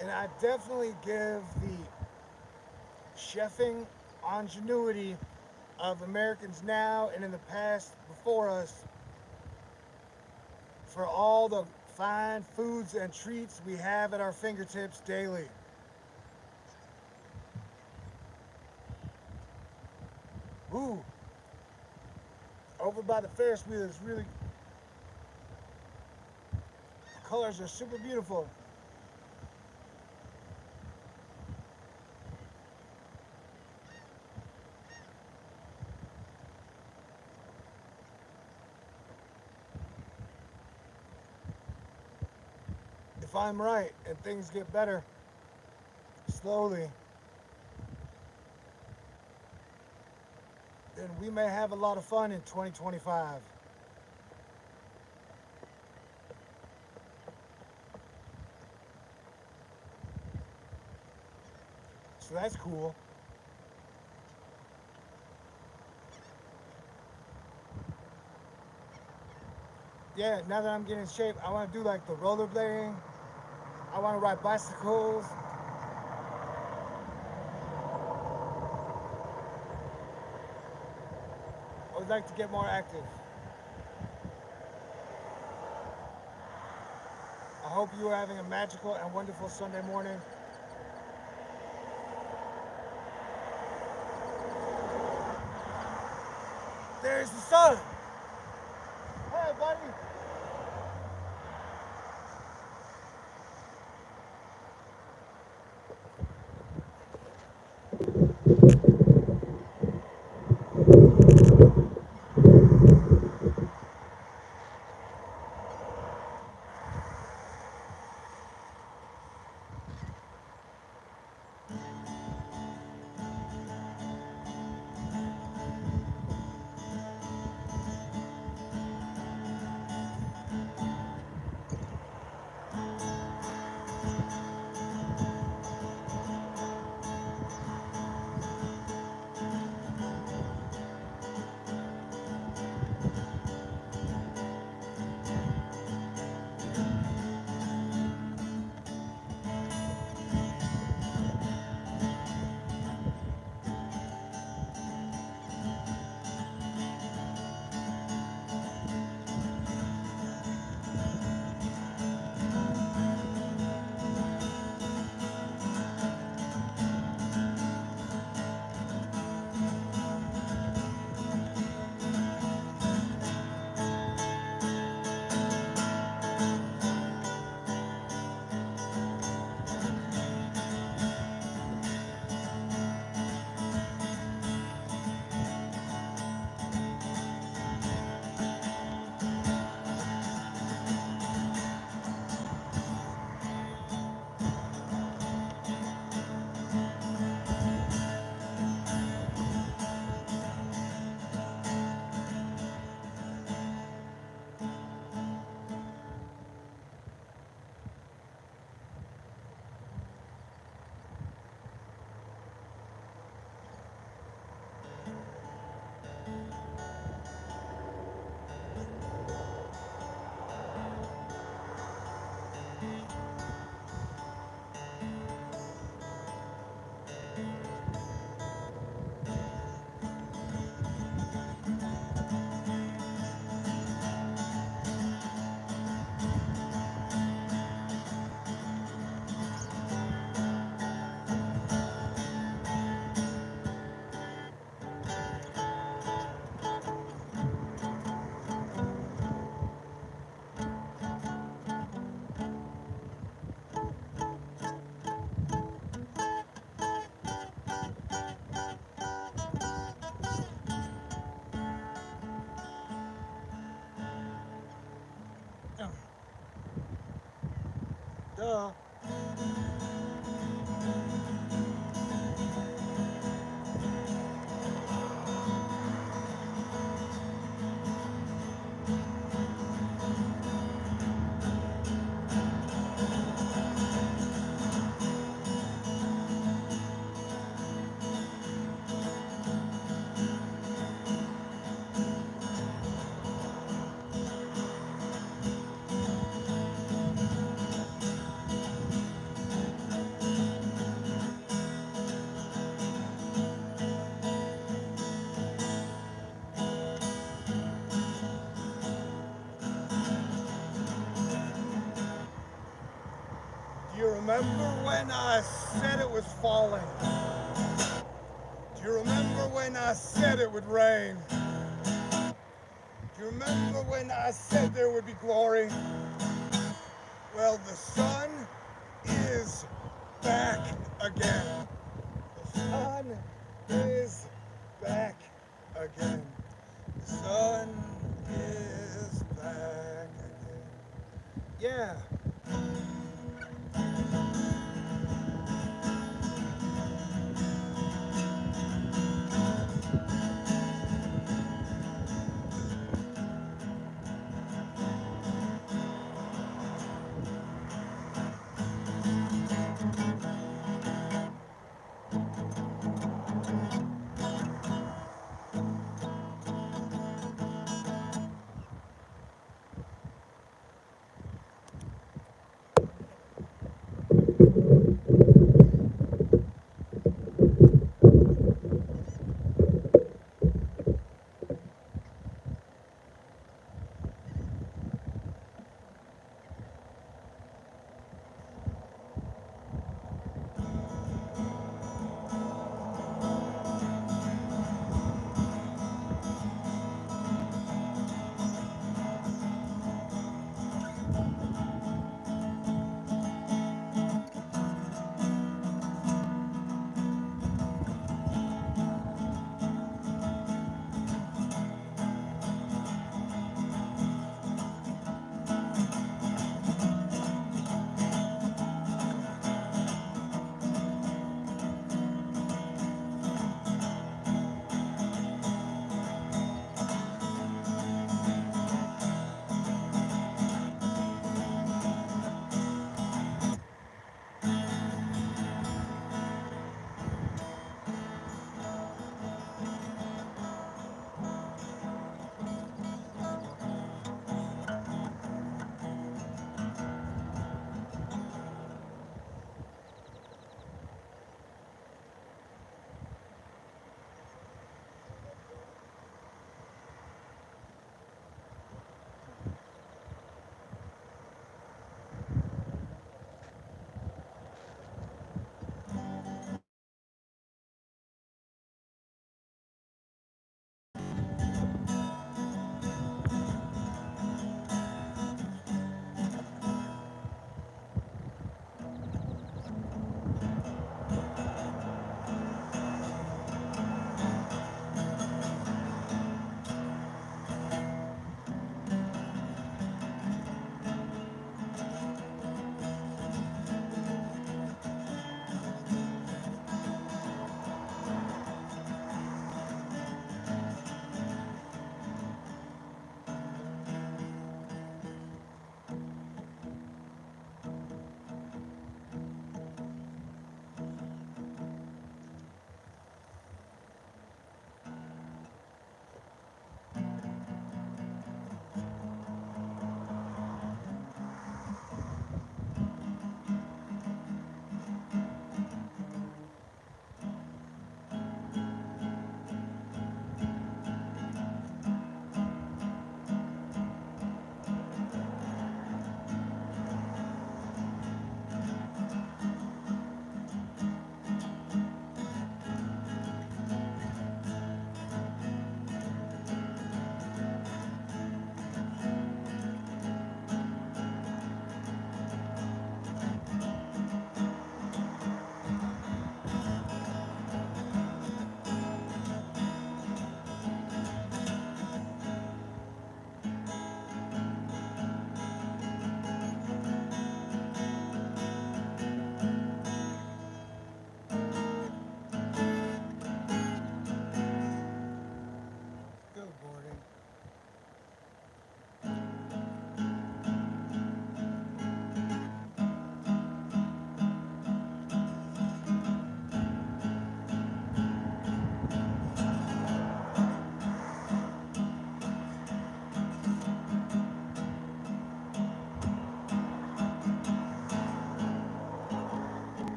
And I definitely give the chefing ingenuity of Americans now and in the past before us for all the fine foods and treats we have at our fingertips daily. Ooh, over by the Ferris wheel is really, the colors are super beautiful. If I'm right and things get better slowly, then we may have a lot of fun in 2025. So that's cool. Yeah, now that I'm getting in shape, I want to do like the rollerblading. I want to ride bicycles. I would like to get more active. I hope you are having a magical and wonderful Sunday morning. There's the sun. Hey, buddy. Duh. Do you remember when I said it was falling? Do you remember when I said it would rain? Do you remember when I said there would be glory? Well, the sun is back again. The sun is back again. The sun is back again. Yeah.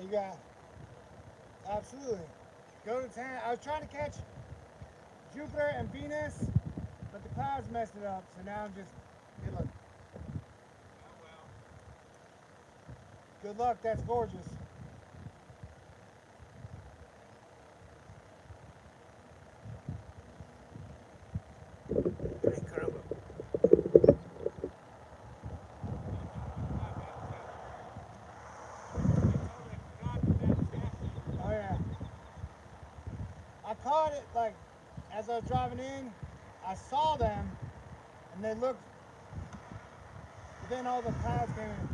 you got absolutely. Go to town. I was trying to catch Jupiter and Venus, but the clouds messed it up. So now I'm just good luck. Good luck. That's gorgeous. Ay, caramba. Oh yeah. I caught it like as I was driving in. I saw them, and they looked. But then all the clouds came in.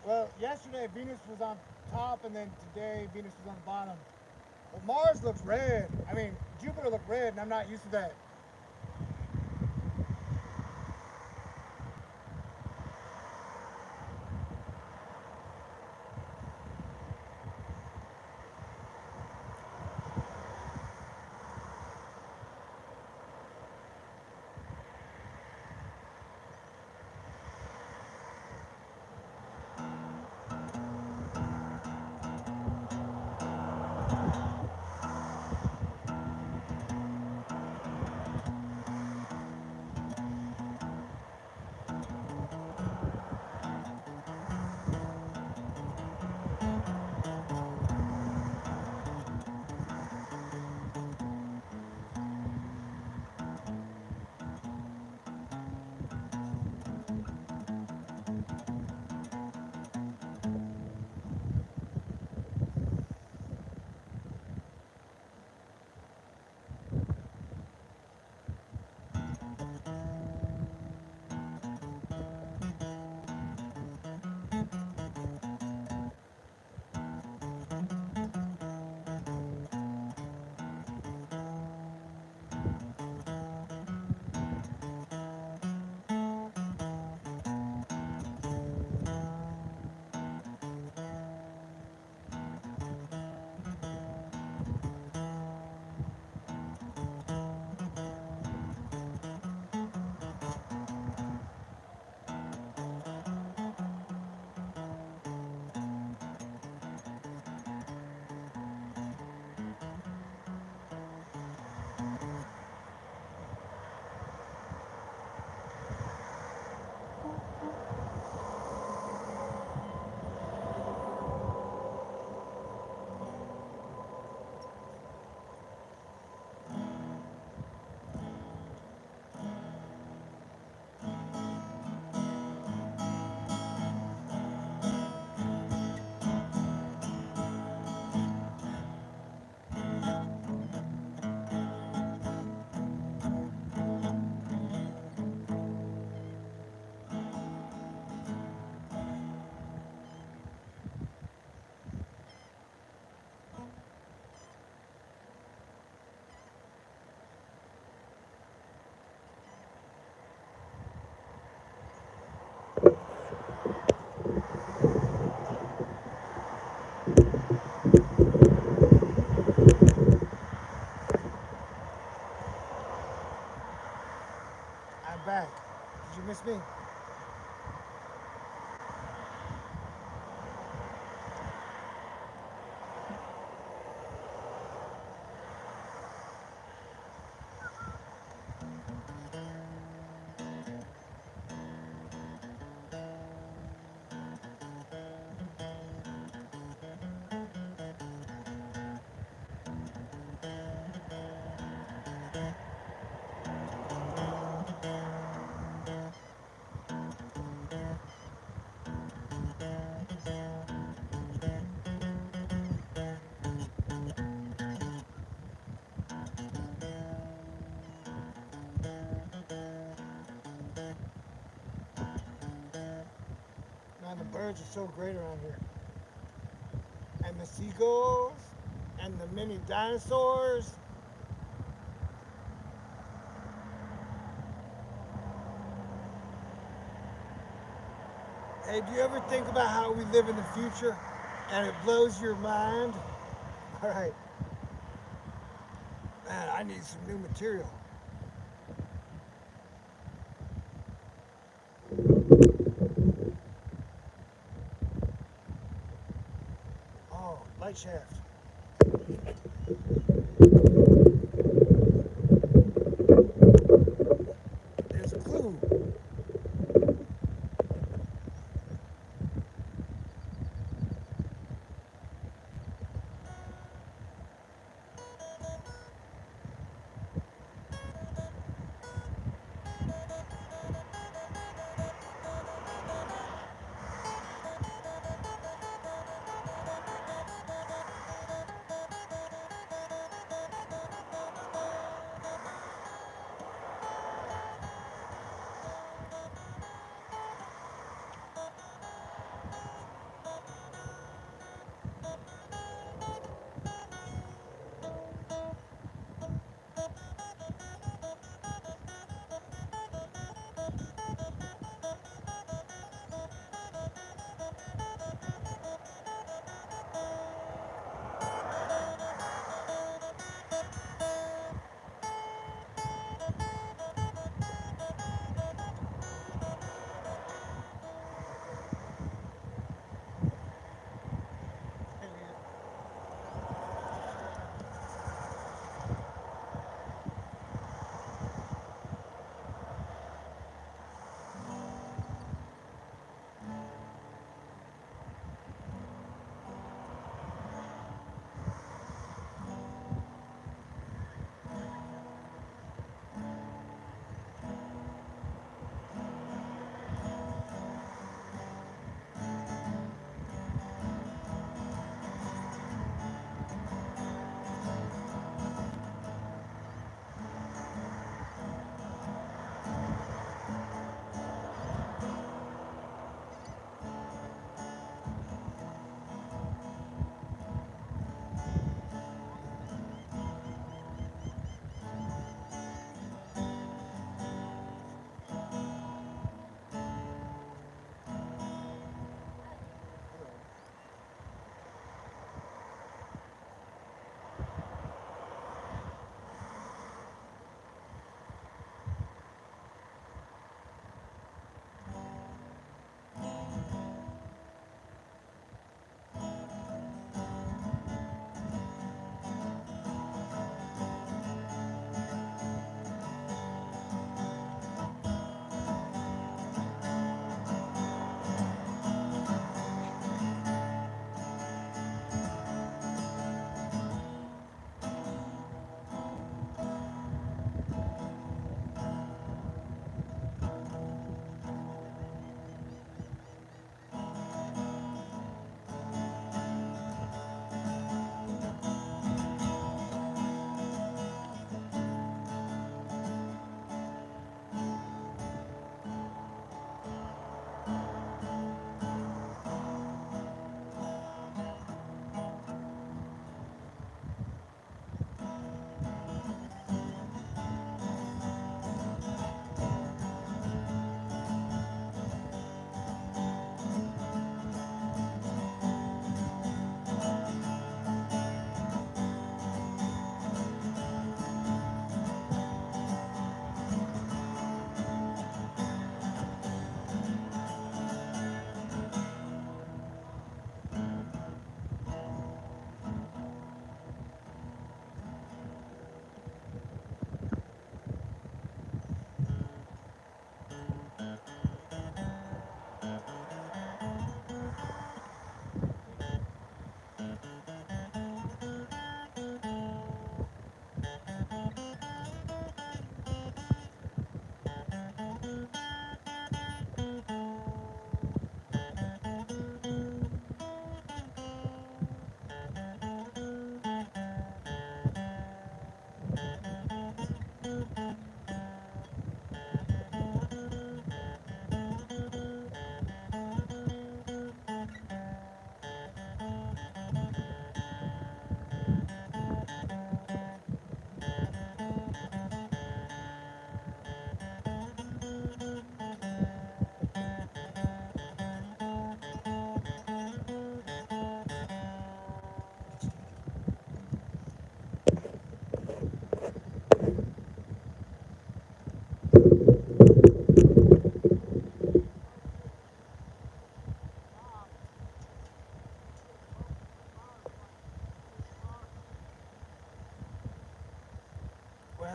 Well, yesterday Venus was on top, and then today Venus was on the bottom. But Mars looks red. I mean, Jupiter looked red, and I'm not used to that. I'm back. Did you miss me? Man, the birds are so great around here. And the seagulls, and the mini dinosaurs. Hey, do you ever think about how we live in the future and it blows your mind? All right. Man, I need some new material. light shaft. There's a clue.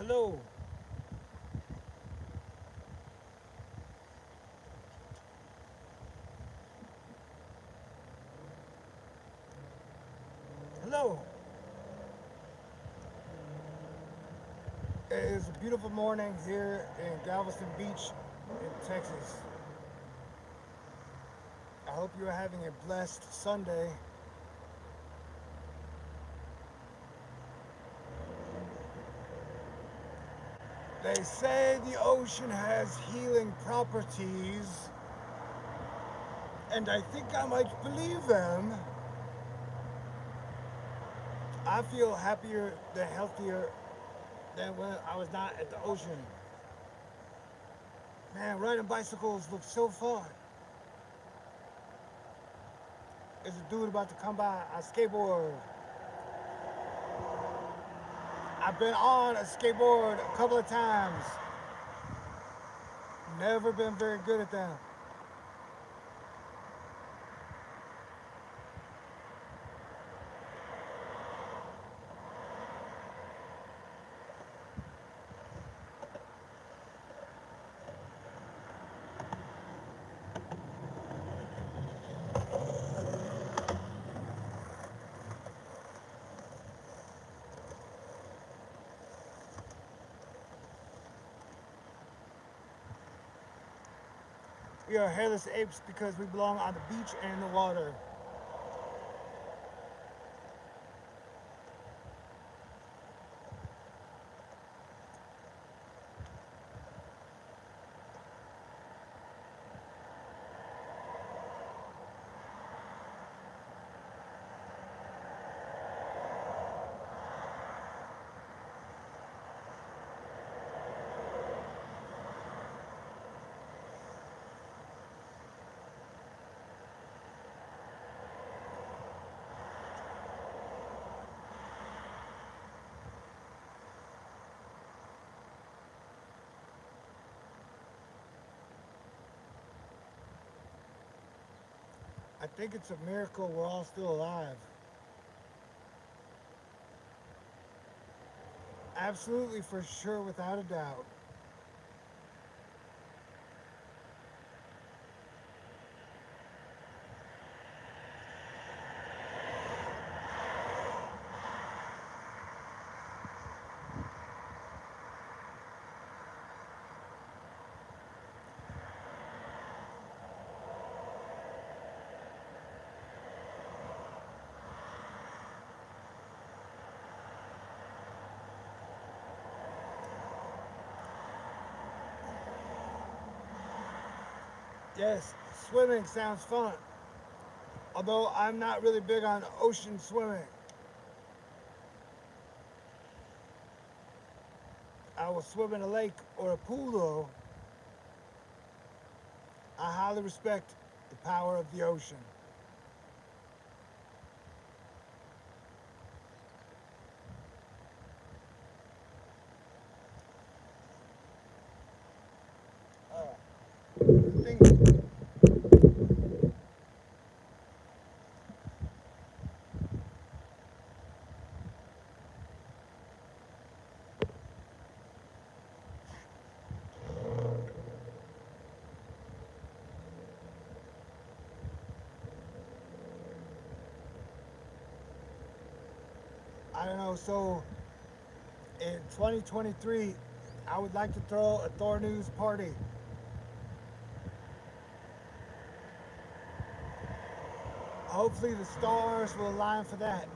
Hello. Hello. It is a beautiful morning here in Galveston Beach in Texas. I hope you're having a blessed Sunday. They say the ocean has healing properties, and I think I might believe them. I feel happier than healthier than when I was not at the ocean. Man, riding bicycles looks so fun. There's a dude about to come by on a skateboard. I've been on a skateboard a couple of times. Never been very good at them. We are hairless apes because we belong on the beach and in the water. I think it's a miracle we're all still alive. Absolutely, for sure, without a doubt. Yes, swimming sounds fun. Although I'm not really big on ocean swimming. I will swim in a lake or a pool though. I highly respect the power of the ocean. Thing, I don't know, so in 2023, I would like to throw a Thor News party. Hopefully the stars will align for that.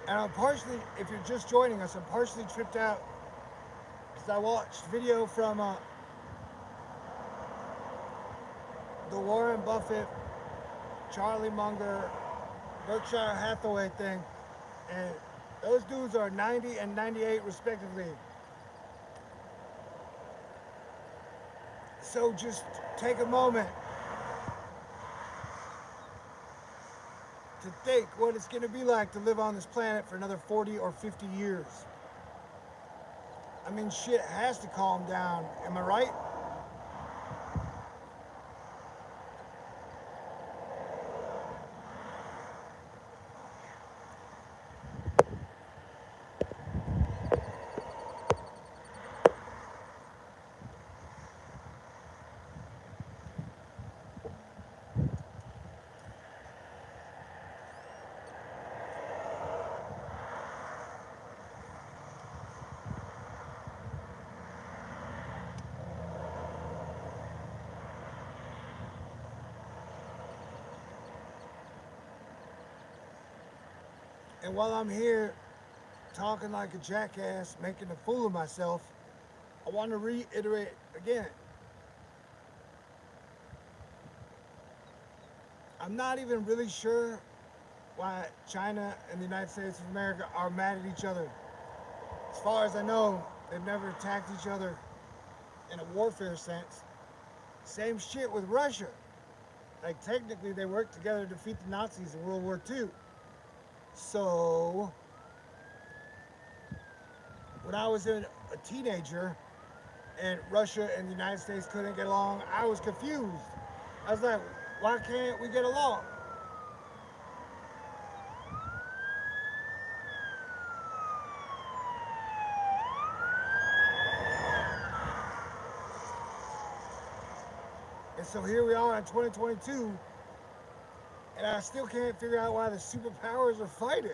And I'm partially, if you're just joining us, I'm partially tripped out because I watched video from the Warren Buffett, Charlie Munger, Berkshire Hathaway thing, and those dudes are 90 and 98 respectively. So just take a moment to think what it's going to be like to live on this planet for another 40 or 50 years. I mean, shit has to calm down. Am I right? And while I'm here talking like a jackass, making a fool of myself, I want to reiterate again. I'm not even really sure why China and the United States of America are mad at each other. As far as I know, they've never attacked each other in a warfare sense. Same shit with Russia. Like, technically, they worked together to defeat the Nazis in World War II. So, when I was a teenager and Russia and the United States couldn't get along, I was confused. I was like, why can't we get along? And so here we are in 2022, and I still can't figure out why the superpowers are fighting.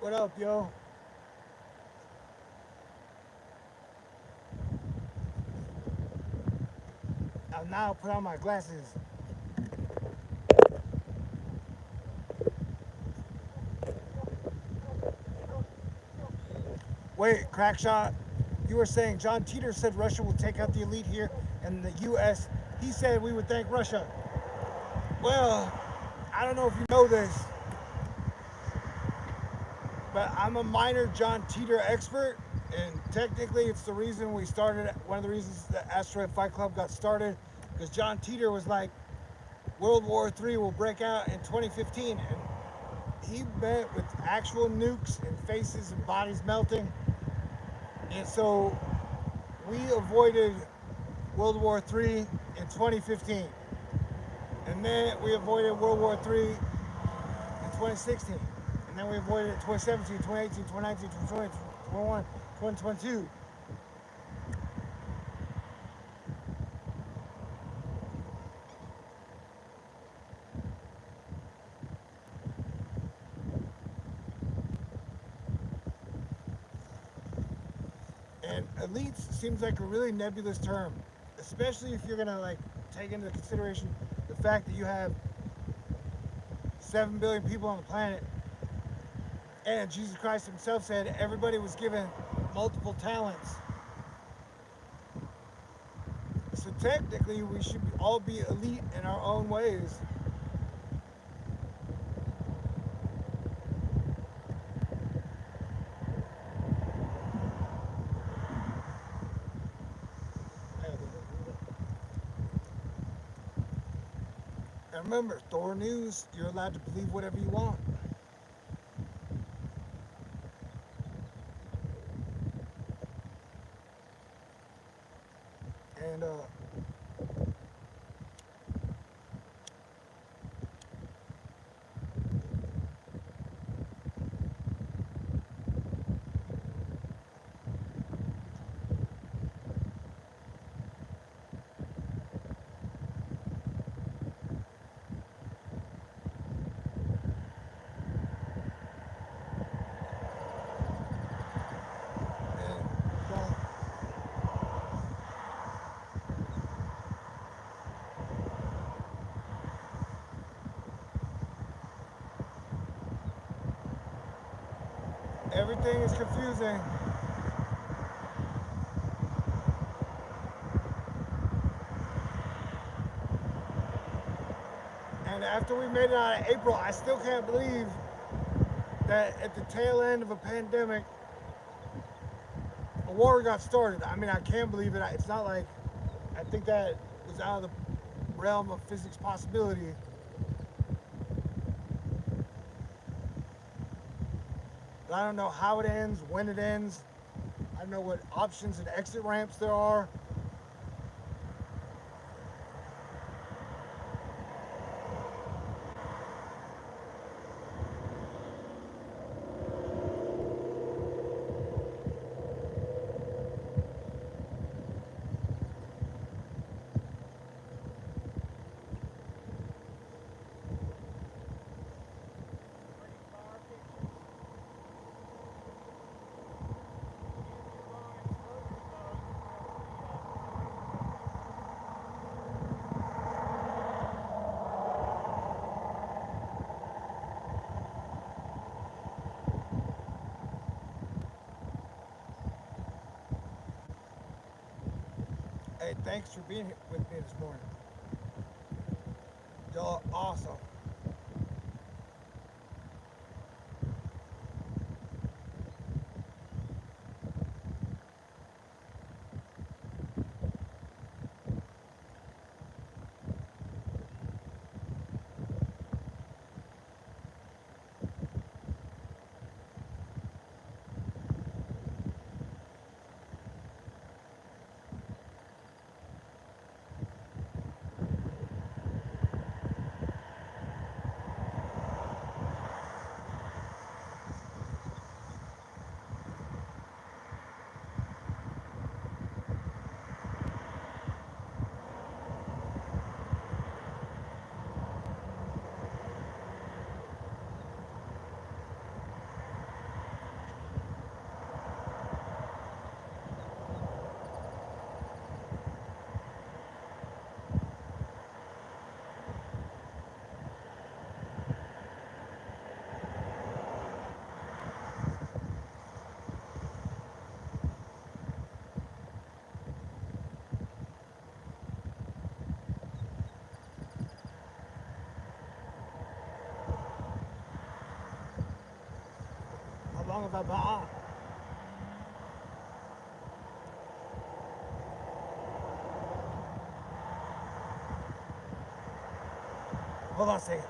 What up, yo? I'll now put on my glasses. Wait, Crackshot, you were saying John Teeter said Russia will take out the elite here and the U.S. He said we would thank Russia. Well, I don't know if you know this, but I'm a minor John Teeter expert, and technically it's the reason we started, one of the reasons the Asteroid Fight Club got started, because John Teeter was like, World War III will break out in 2015, and he met with actual nukes and faces and bodies melting, and so we avoided World War III in 2015, and then we avoided World War III in 2016. And then we avoided it 2017, 2018, 2019, 2020, 2021, 2022. And elites seems like a really nebulous term, especially if you're gonna like take into consideration the fact that you have 7 billion people on the planet. And Jesus Christ himself said everybody was given multiple talents. So technically, we should all be elite in our own ways. And remember, Thor News, you're allowed to believe whatever you want. And Everything is confusing. And after we made it out of April, I still can't believe that at the tail end of a pandemic, a war got started. I mean, I can't believe it. It's not like I think that was out of the realm of physics possibility. But I don't know how it ends, when it ends. I don't know what options and exit ramps there are. Hey, thanks for being here with me this morning. Y'all are awesome. How long have I been on? Hold on a second.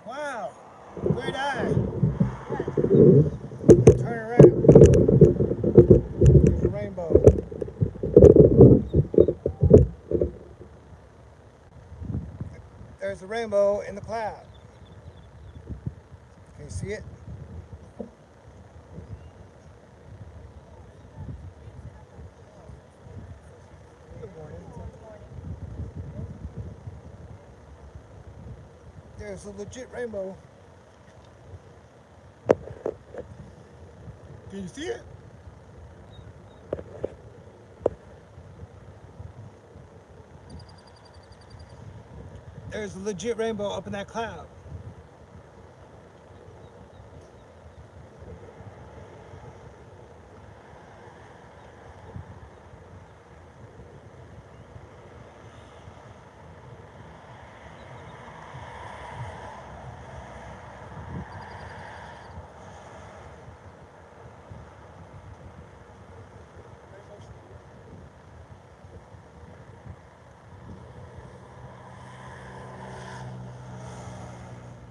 Wow, great eye. Turn around. There's a rainbow. There's a rainbow in the cloud. Can you see it? Good morning. There's a legit rainbow. Can you see it? There's a legit rainbow up in that cloud.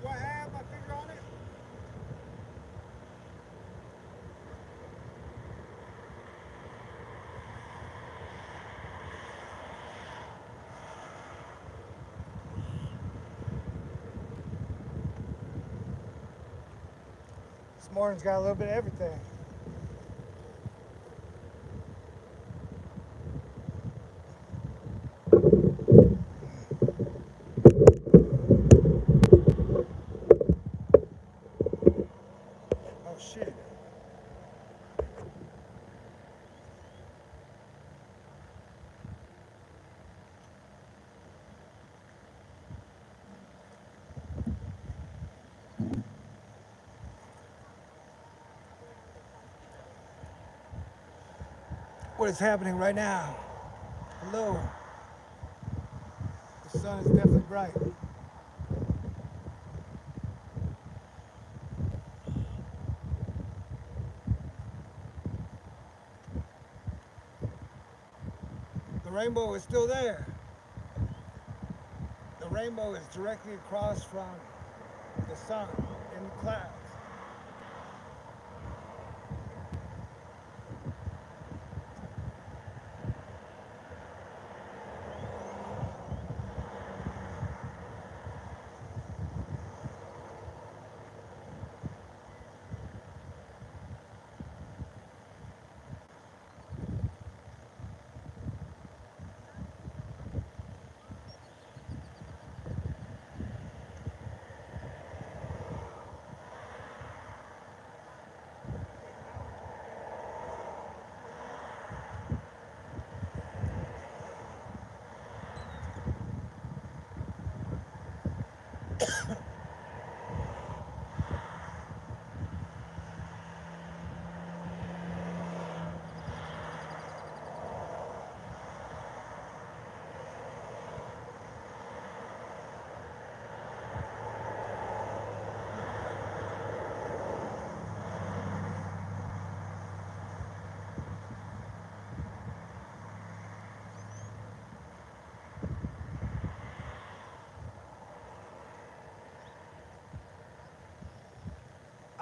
Do I have my finger on it? This morning's got a little bit of everything. Oh shit. What is happening right now? Hello. The sun is definitely bright. The rainbow is still there. The rainbow is directly across from the sun in the clouds.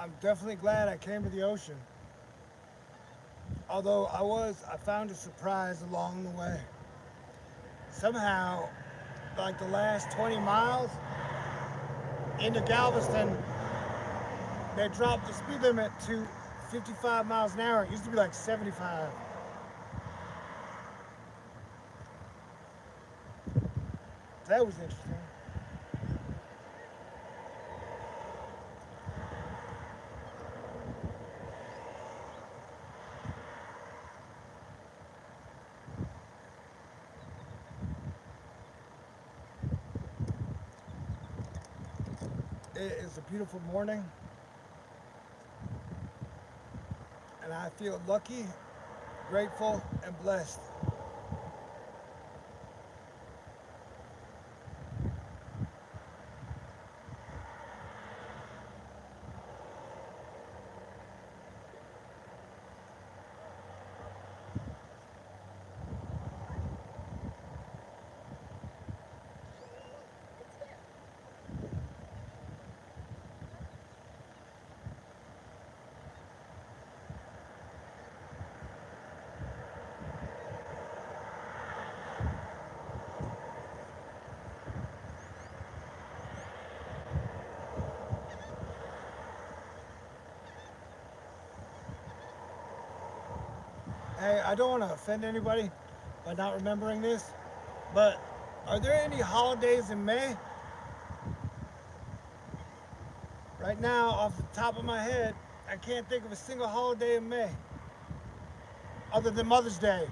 I'm definitely glad I came to the ocean. Although I found a surprise along the way. Somehow, like the last 20 miles into Galveston, they dropped the speed limit to 55 miles an hour. It used to be like 75. That was interesting. It is a beautiful morning, and I feel lucky, grateful, and blessed. Hey, I don't want to offend anybody by not remembering this, but are there any holidays in May? Right now, off the top of my head, I can't think of a single holiday in May other than Mother's Day.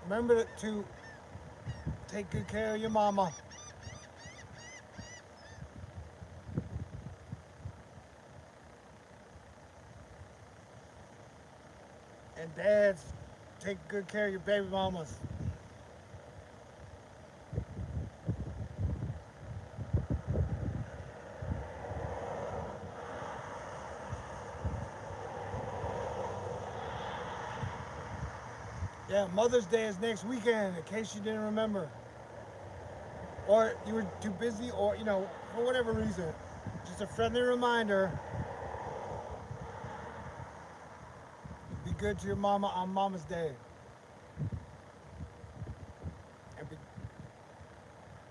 Remember to take good care of your mama. And dads, take good care of your baby mamas. Yeah, Mother's Day is next weekend, in case you didn't remember. Or you were too busy, or, for whatever reason. Just a friendly reminder, be good to your mama on Mama's Day. And be,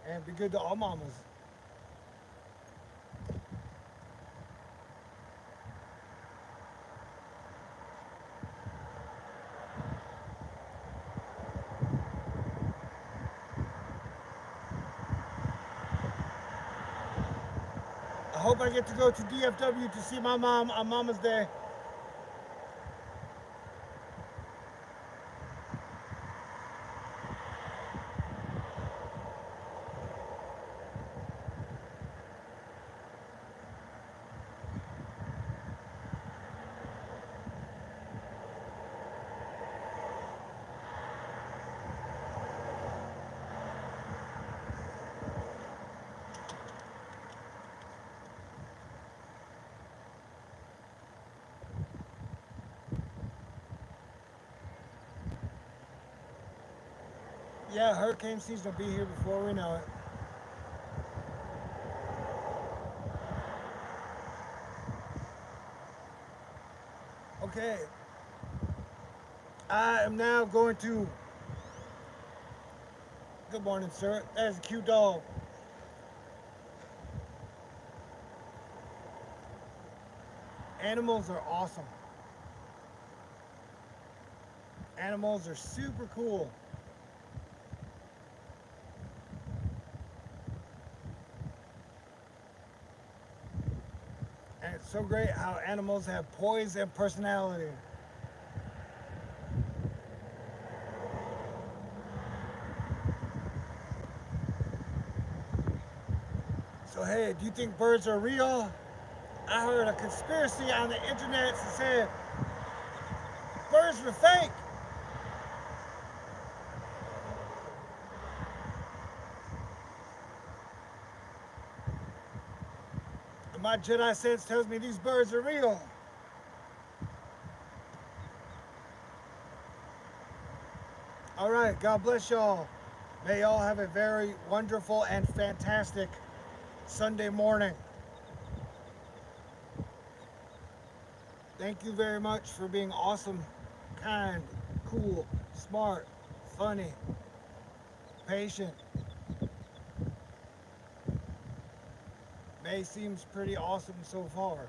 and be good to all mamas. I hope I get to go to DFW to see my mom on Mama's Day. Yeah, hurricane season will be here before we know it. Okay, I am now going to. Good morning, sir. That is a cute dog. Animals are awesome. Animals are super cool. And it's so great how animals have poise and personality. So hey, do you think birds are real? I heard a conspiracy on the internet that said birds were fake. And my Jedi sense tells me these birds are real. All right, God bless y'all. May y'all have a very wonderful and fantastic Sunday morning. Thank you very much for being awesome, kind, cool, smart, funny, patient. May seems pretty awesome so far.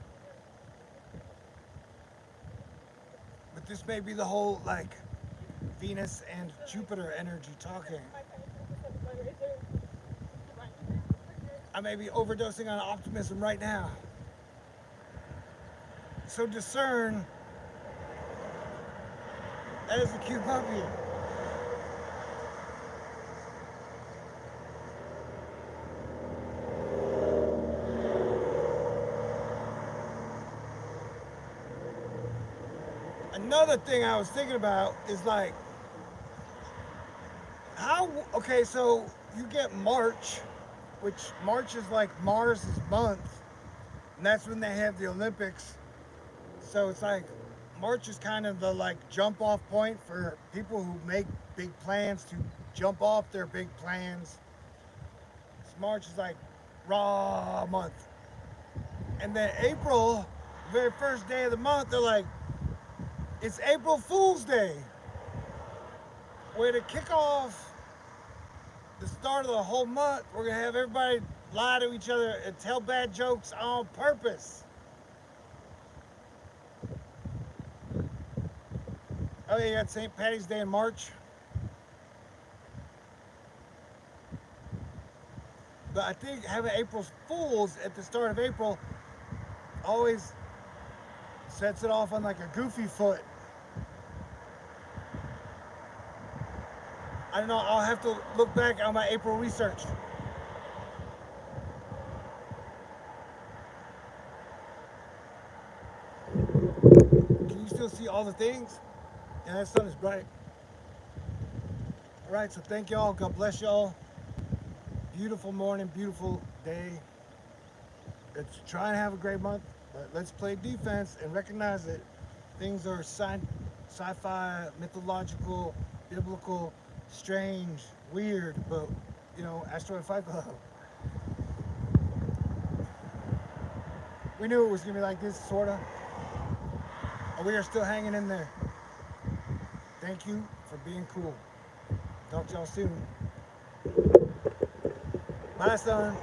But this may be the whole, like, Venus and Jupiter energy talking. I may be overdosing on optimism right now. So discern as a cute puppy. Another thing I was thinking about is like, okay, so you get March, which March is like Mars's month, and that's when they have the Olympics. So it's like March is kind of the like jump off point for people who make big plans to jump off their big plans. So March is like raw month. And then April, the very first day of the month, they're like, it's April Fool's Day. Where to kick off the start of the whole month, we're gonna have everybody lie to each other and tell bad jokes on purpose. Oh yeah, you got St. Patty's Day in March. But I think having April Fools at the start of April always sets it off on like a goofy foot. I don't know, I'll have to look back on my April research. Can you still see all the things? Yeah, that sun is bright. All right, so thank y'all. God bless y'all. Beautiful morning, beautiful day. Let's try and have a great month, but let's play defense and recognize that things are sci-fi, mythological, biblical, strange, weird, but you know, Asteroid Fight Club. We knew it was gonna be like this, sorta. And we are still hanging in there. Thank you for being cool. Talk to y'all soon. Bye, son.